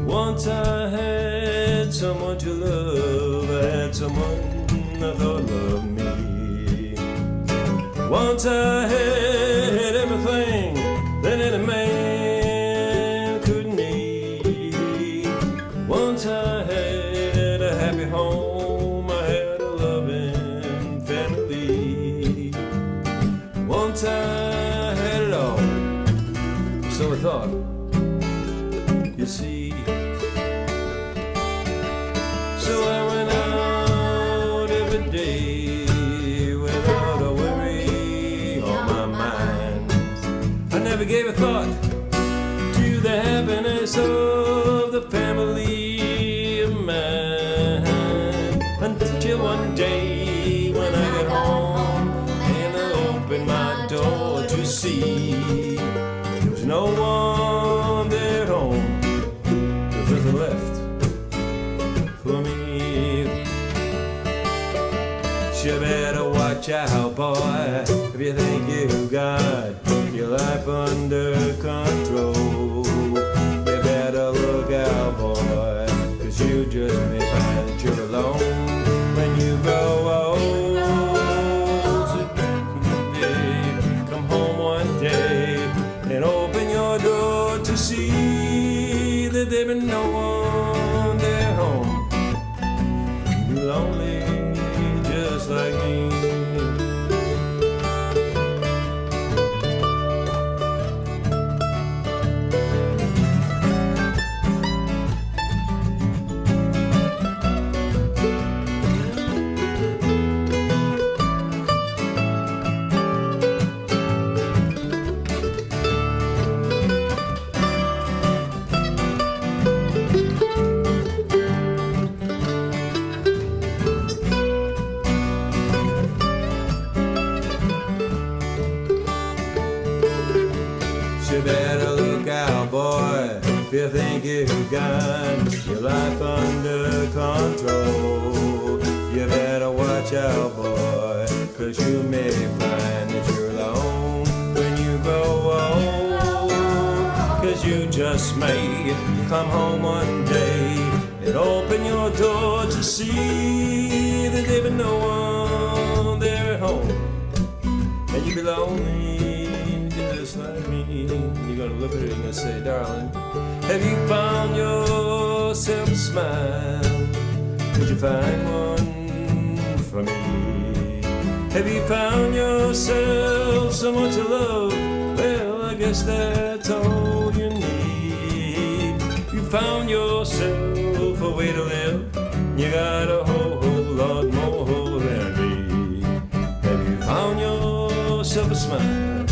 Once I had someone to love. I had someone I thought loved me. Once I had everything that any man could need. Once ever thought. You see, so I went out every day without a worry on my mind. I never gave a thought to the happiness of the family of mine, until one day when I got home and I opened my door to see there was no one there at home. There's nothing left for me. You better watch out, boy, if you think you've got your life under control. You better look out, boy, 'cause you just may find that you're alone when you grow old. So, babe, come home one day and open your door to see that there been no one there home. You're lonely just like me. You better look out, boy, if you think you've got your life under control. You better watch out, boy, 'cause you may find that you're alone when you grow old. 'Cause you just may come home one day and open your door to see that there's been no one there at home. And you be lonely just like me. You're gonna look at her and you're gonna say, darling, have you found yourself a smile? Could you find one for me? Have you found yourself someone to love? Well, I guess that's all you need. You found yourself a way to live. You got a whole lot more than me. Have you found yourself a smile?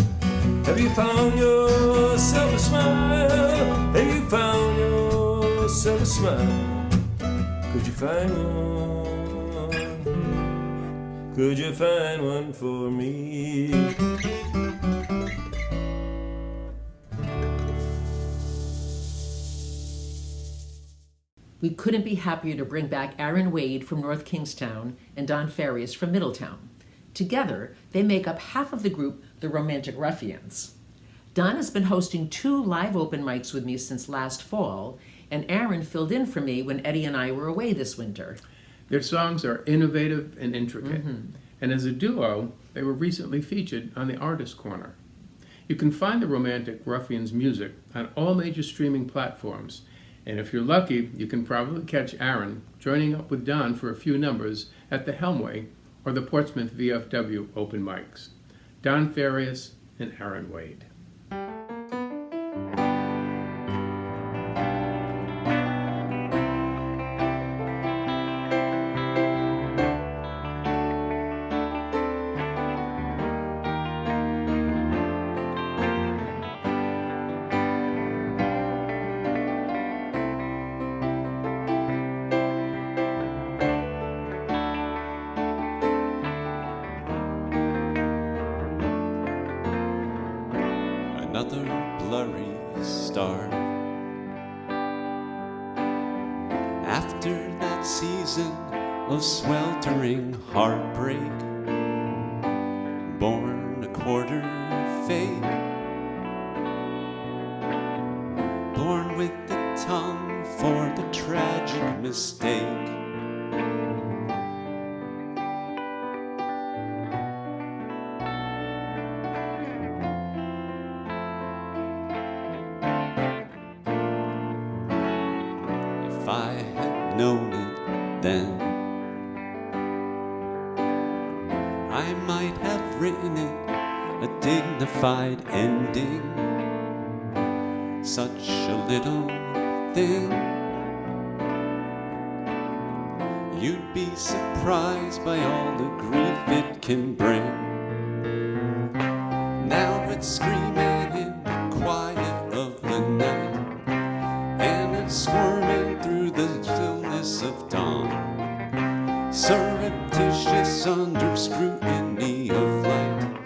Have you found yourself a smile? Have you found yourself a smile? Could you find one? Could you find one for me? We couldn't be happier to bring back Aaron Wade from North Kingstown and Don Farias from Middletown. Together, they make up half of the group, the Romantic Ruffians. Don has been hosting 2 live open mics with me since last fall, and Aaron filled in for me when Eddie and I were away this winter. Their songs are innovative and intricate, and as a duo, they were recently featured on the Artist Corner. You can find the Romantic Ruffians music on all major streaming platforms, and if you're lucky, you can probably catch Aaron joining up with Don for a few numbers at the Helmway or the Portsmouth VFW open mics. Don Farias and Aaron Wade. Another blurry star. After that season of sweltering heartbreak, born a quarter fake, born with the tongue for the tragic mistake. If I had known it then, I might have written it a dignified ending, such a little thing. You'd be surprised by all the grief it can bring. Now it's screaming in the quiet of the night, and it's squirming through the stillness of dawn, surreptitious under scrutiny of light.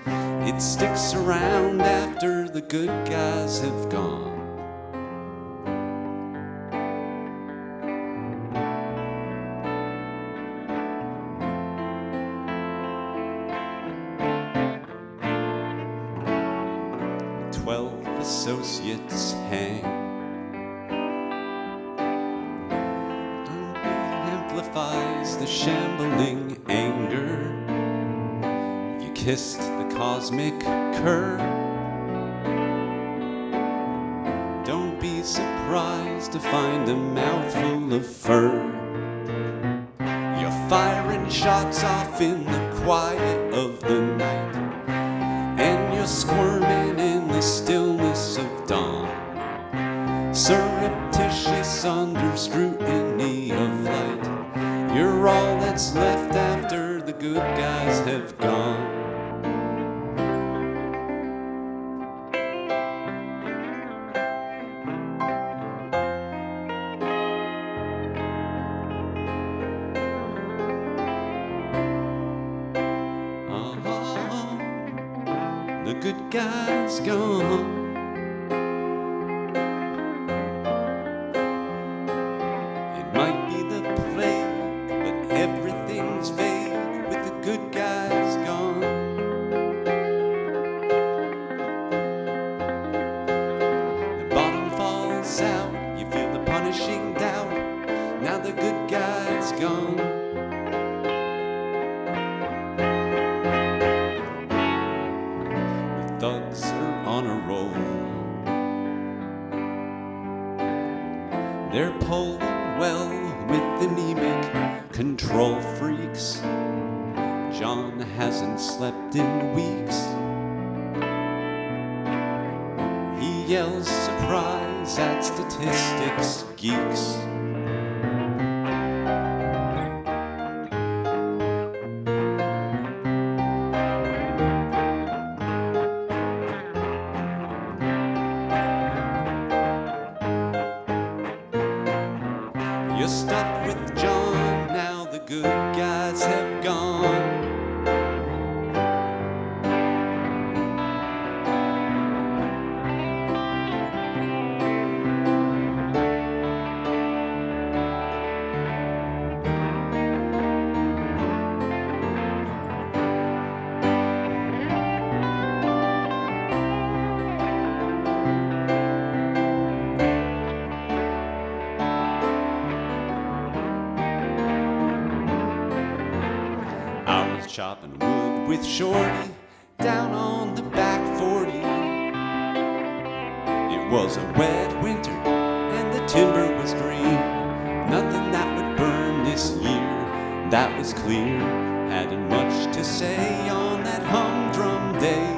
It sticks around after the good guys have gone. Associates hang. Amplifies the shambling anger. You kissed the cosmic cur. Don't be surprised to find a mouthful of fur. You're firing shots off in the quiet of the night, and you're squirming in the stillness of dawn, surreptitious under scrutiny of light. You're all that's left after the good guys have gone. The good guys gone. It might be the plague, but everything's vague with the good guys gone. The bottom falls out, you feel the punishing doubt. Now the good guys gone. Thugs are on a roll. They're polling well with anemic control freaks. John hasn't slept in weeks. He yells surprise at statistics geeks. You're stuck with John, now the good guys have gone. Chopping wood with Shorty down on the back 40. It was a wet winter and the timber was green. Nothing that would burn this year, that was clear. Hadn't much to say on that humdrum day.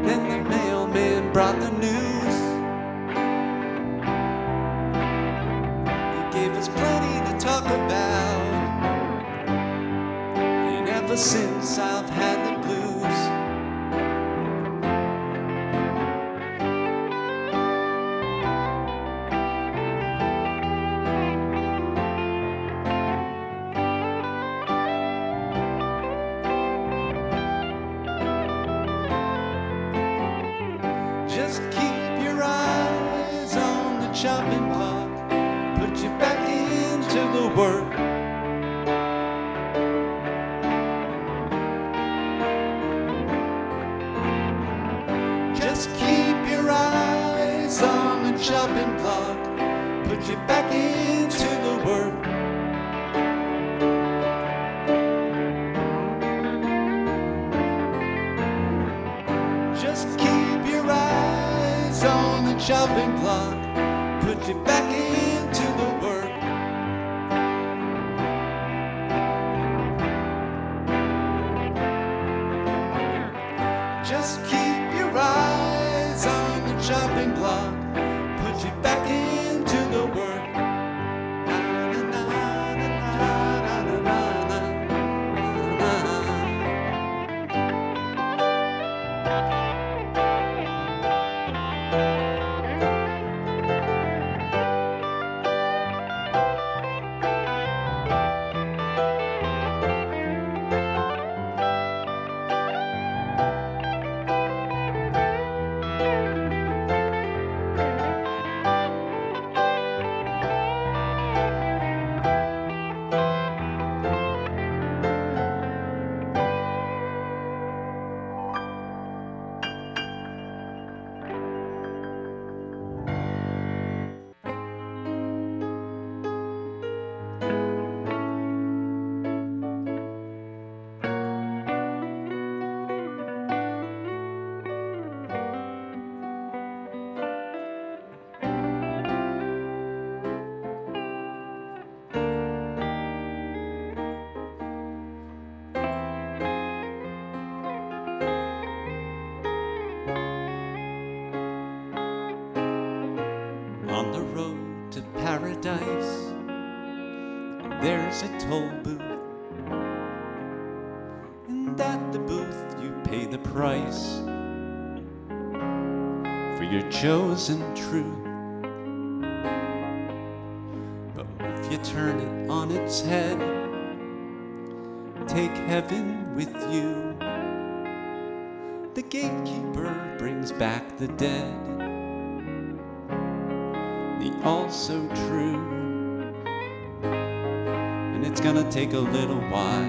Then the mailman brought the news. Gave us plenty to talk about, and ever since I've had the blues. Just keep your eyes on the chopping block. Put you back into the work. Just keep your eyes on the chopping block. Put you back into the work. Just keep your eyes on the chopping block. Put you back into the work. Just keep your eyes on the chopping block. Put you back into the work. On the road to paradise, there's a toll booth, and at the booth you pay the price for your chosen truth. But if you turn it on its head, take heaven with you, the gatekeeper brings back the dead. The also true, and it's gonna take a little while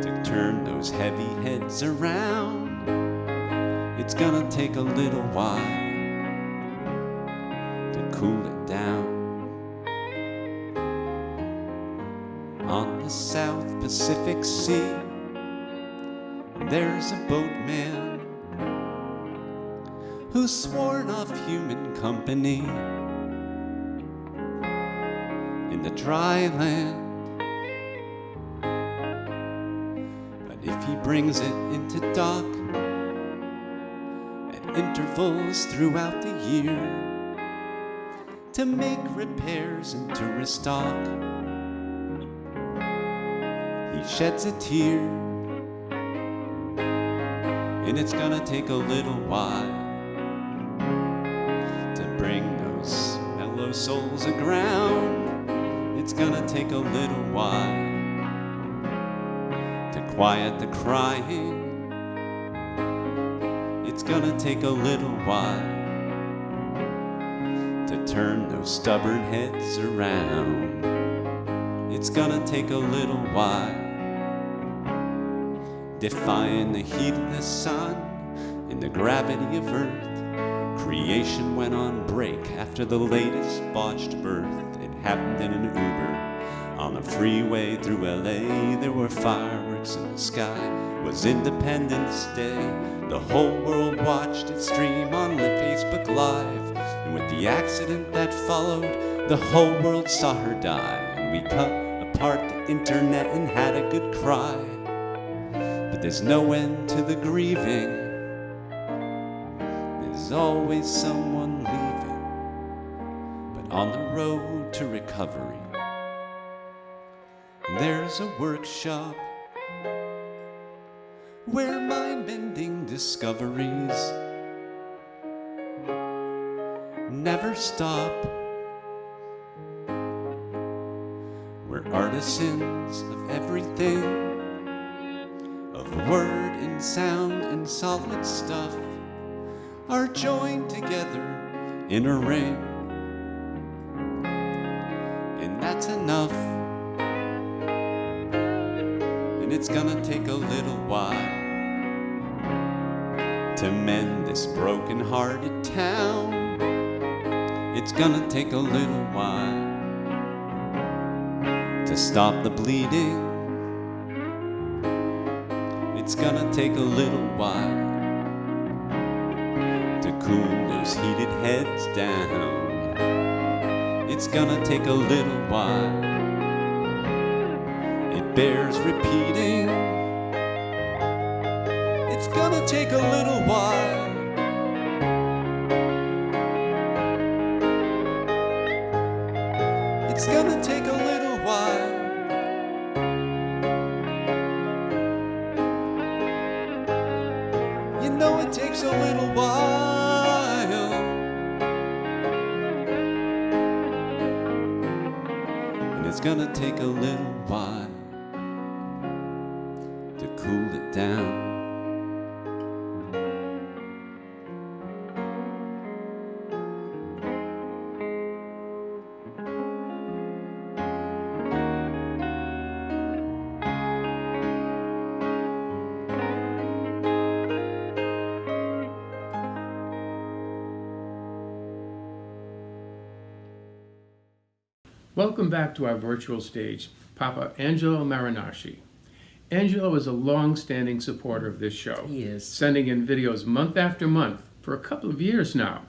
to turn those heavy heads around. It's gonna take a little while to cool it down. On the South Pacific Sea, there's a boatman who's sworn off human company in the dry land. But if he brings it into dock at intervals throughout the year to make repairs and to restock, he sheds a tear, and it's gonna take a little while bring those mellow souls aground. It's gonna take a little while to quiet the crying. It's gonna take a little while to turn those stubborn heads around. It's gonna take a little while, defying the heat of the sun and the gravity of earth. Creation went on break after the latest botched birth. It happened in an Uber on the freeway through LA. There were fireworks in the sky. It was Independence Day. The whole world watched it stream on Facebook Live. And with the accident that followed, the whole world saw her die. And we cut apart the internet and had a good cry. But there's no end to the grieving. There's always someone leaving, but on the road to recovery, there's a workshop where mind-bending discoveries never stop, where artisans of everything, of word and sound and solid stuff, are joined together in a ring, and that's enough. And it's gonna take a little while to mend this broken-hearted town. It's gonna take a little while to stop the bleeding. It's gonna take a little while to cool those heated heads down. It's gonna take a little while. It bears repeating. it's gonna take a little while. It's gonna take a little while. You know it takes a little while. And it's gonna take a little while to cool it down. Welcome back to our virtual stage, Papa Angelo Marinasci. Angelo is a long-standing supporter of this show. He is. Sending in videos month after month for a couple of years now.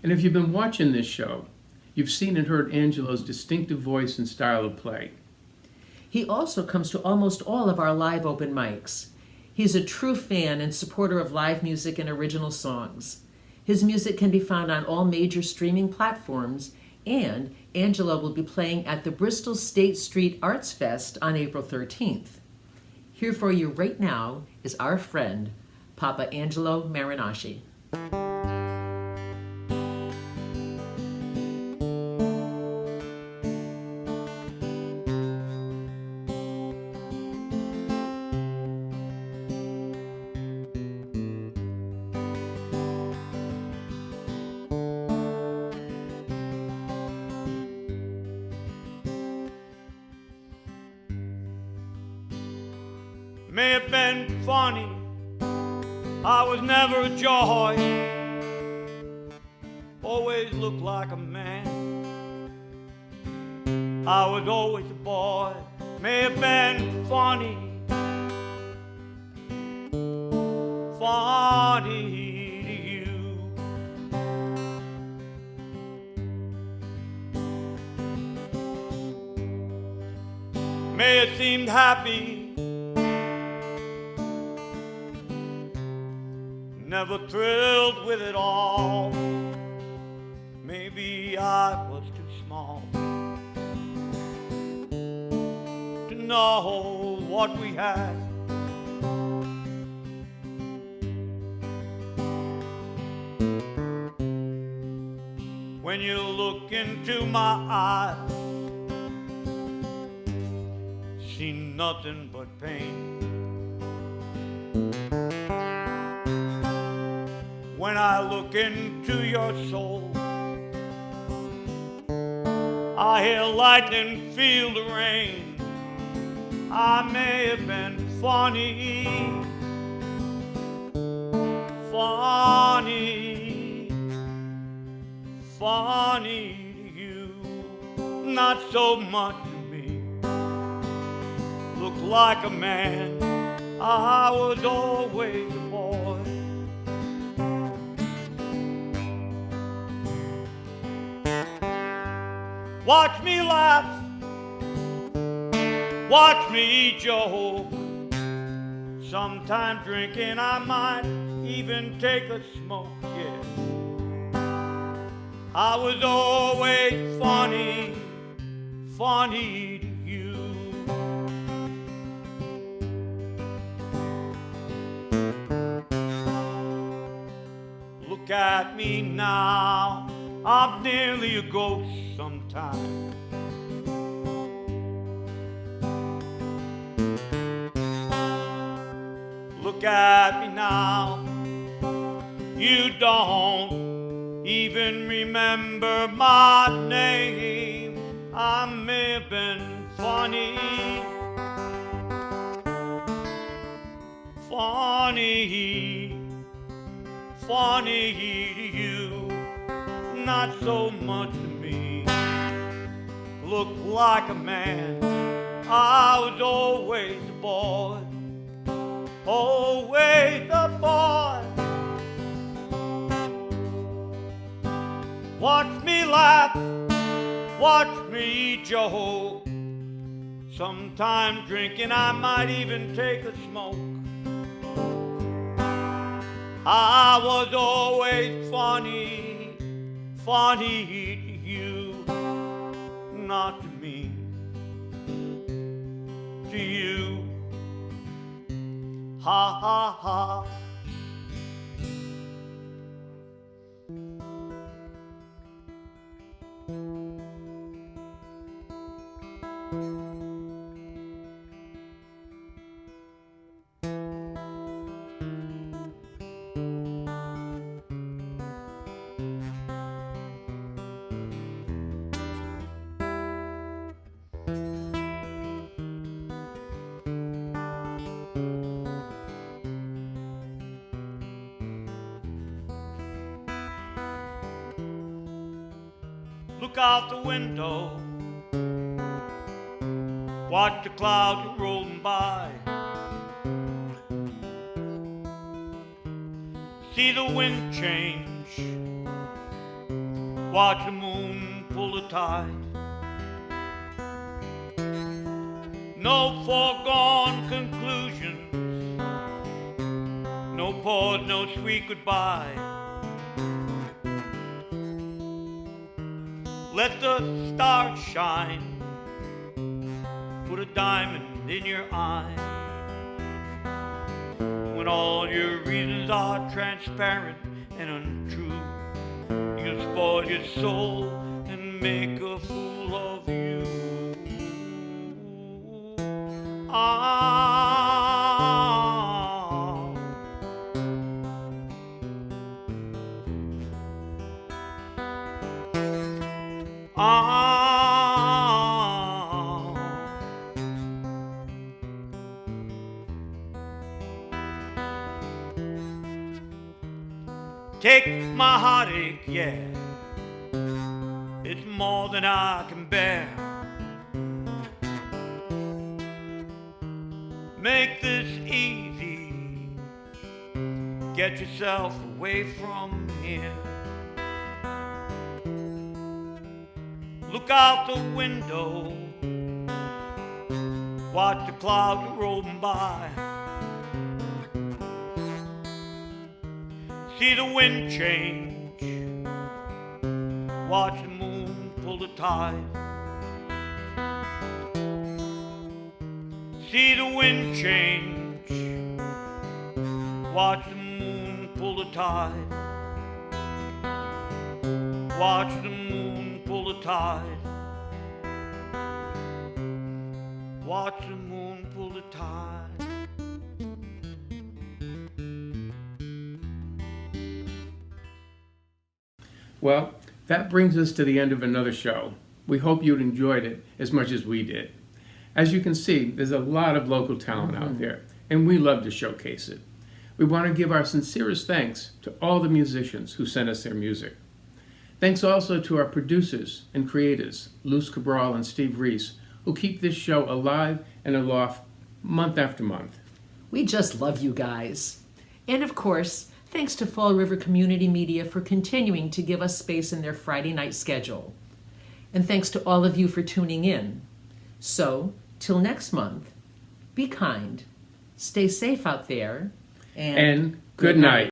And if you've been watching this show, you've seen and heard Angelo's distinctive voice and style of play. He also comes to almost all of our live open mics. He's a true fan and supporter of live music and original songs. His music can be found on all major streaming platforms, and Angelo will be playing at the Bristol State Street Arts Fest on April 13th. Here for you right now is our friend, Papa Angelo Marinasci. May have been funny, I was never a joy, always looked like a man, I was always a boy. May have been funny, funny to you. May have seemed happy, never thrilled with it all. Maybe I was too small to know what we had. When you look into my eyes, see nothing but pain. When I look into your soul, I hear lightning, feel the rain. I may have been funny, funny, funny to you, not so much to me. Look like a man, I was always a boy. Watch me laugh, watch me joke. Sometime drinking, I might even take a smoke, yeah. I was always funny, funny to you. Look at me now, I'm nearly a ghost sometimes. Look at me now, you don't even remember my name. I may have been funny, funny, funny to you, not so much to me. Look like a man, I was always a boy, always a boy. Watch me laugh, watch me joke. Sometime drinking, I might even take a smoke. I was always funny, funny to you, not to me, to you. Ha ha ha. Look out the window, watch the clouds rolling by. See the wind change, watch the moon pull the tide. No foregone conclusions, no pause, no sweet goodbye. Let the stars shine, put a diamond in your eye. When all your reasons are transparent and untrue, you spoil your soul and make a fool of you. Take my heartache, yeah, it's more than I can bear. Make this easy, get yourself away from here. Look out the window, watch the clouds rolling by. See the wind change, watch the moon pull the tide. See the wind change, watch the moon pull the tide. Watch the moon pull the tide. Watch the moon pull the tide. Well, that brings us to the end of another show. We hope you'd enjoyed it as much as we did. As you can see, there's a lot of local talent out there, and we love to showcase it. We want to give our sincerest thanks to all the musicians who sent us their music. Thanks also to our producers and creators, Luz Cabral and Steve Reese, who keep this show alive and aloft month after month. We just love you guys. And of course, thanks to Fall River Community Media for continuing to give us space in their Friday night schedule. And thanks to all of you for tuning in. So, till next month, be kind, stay safe out there, and good night.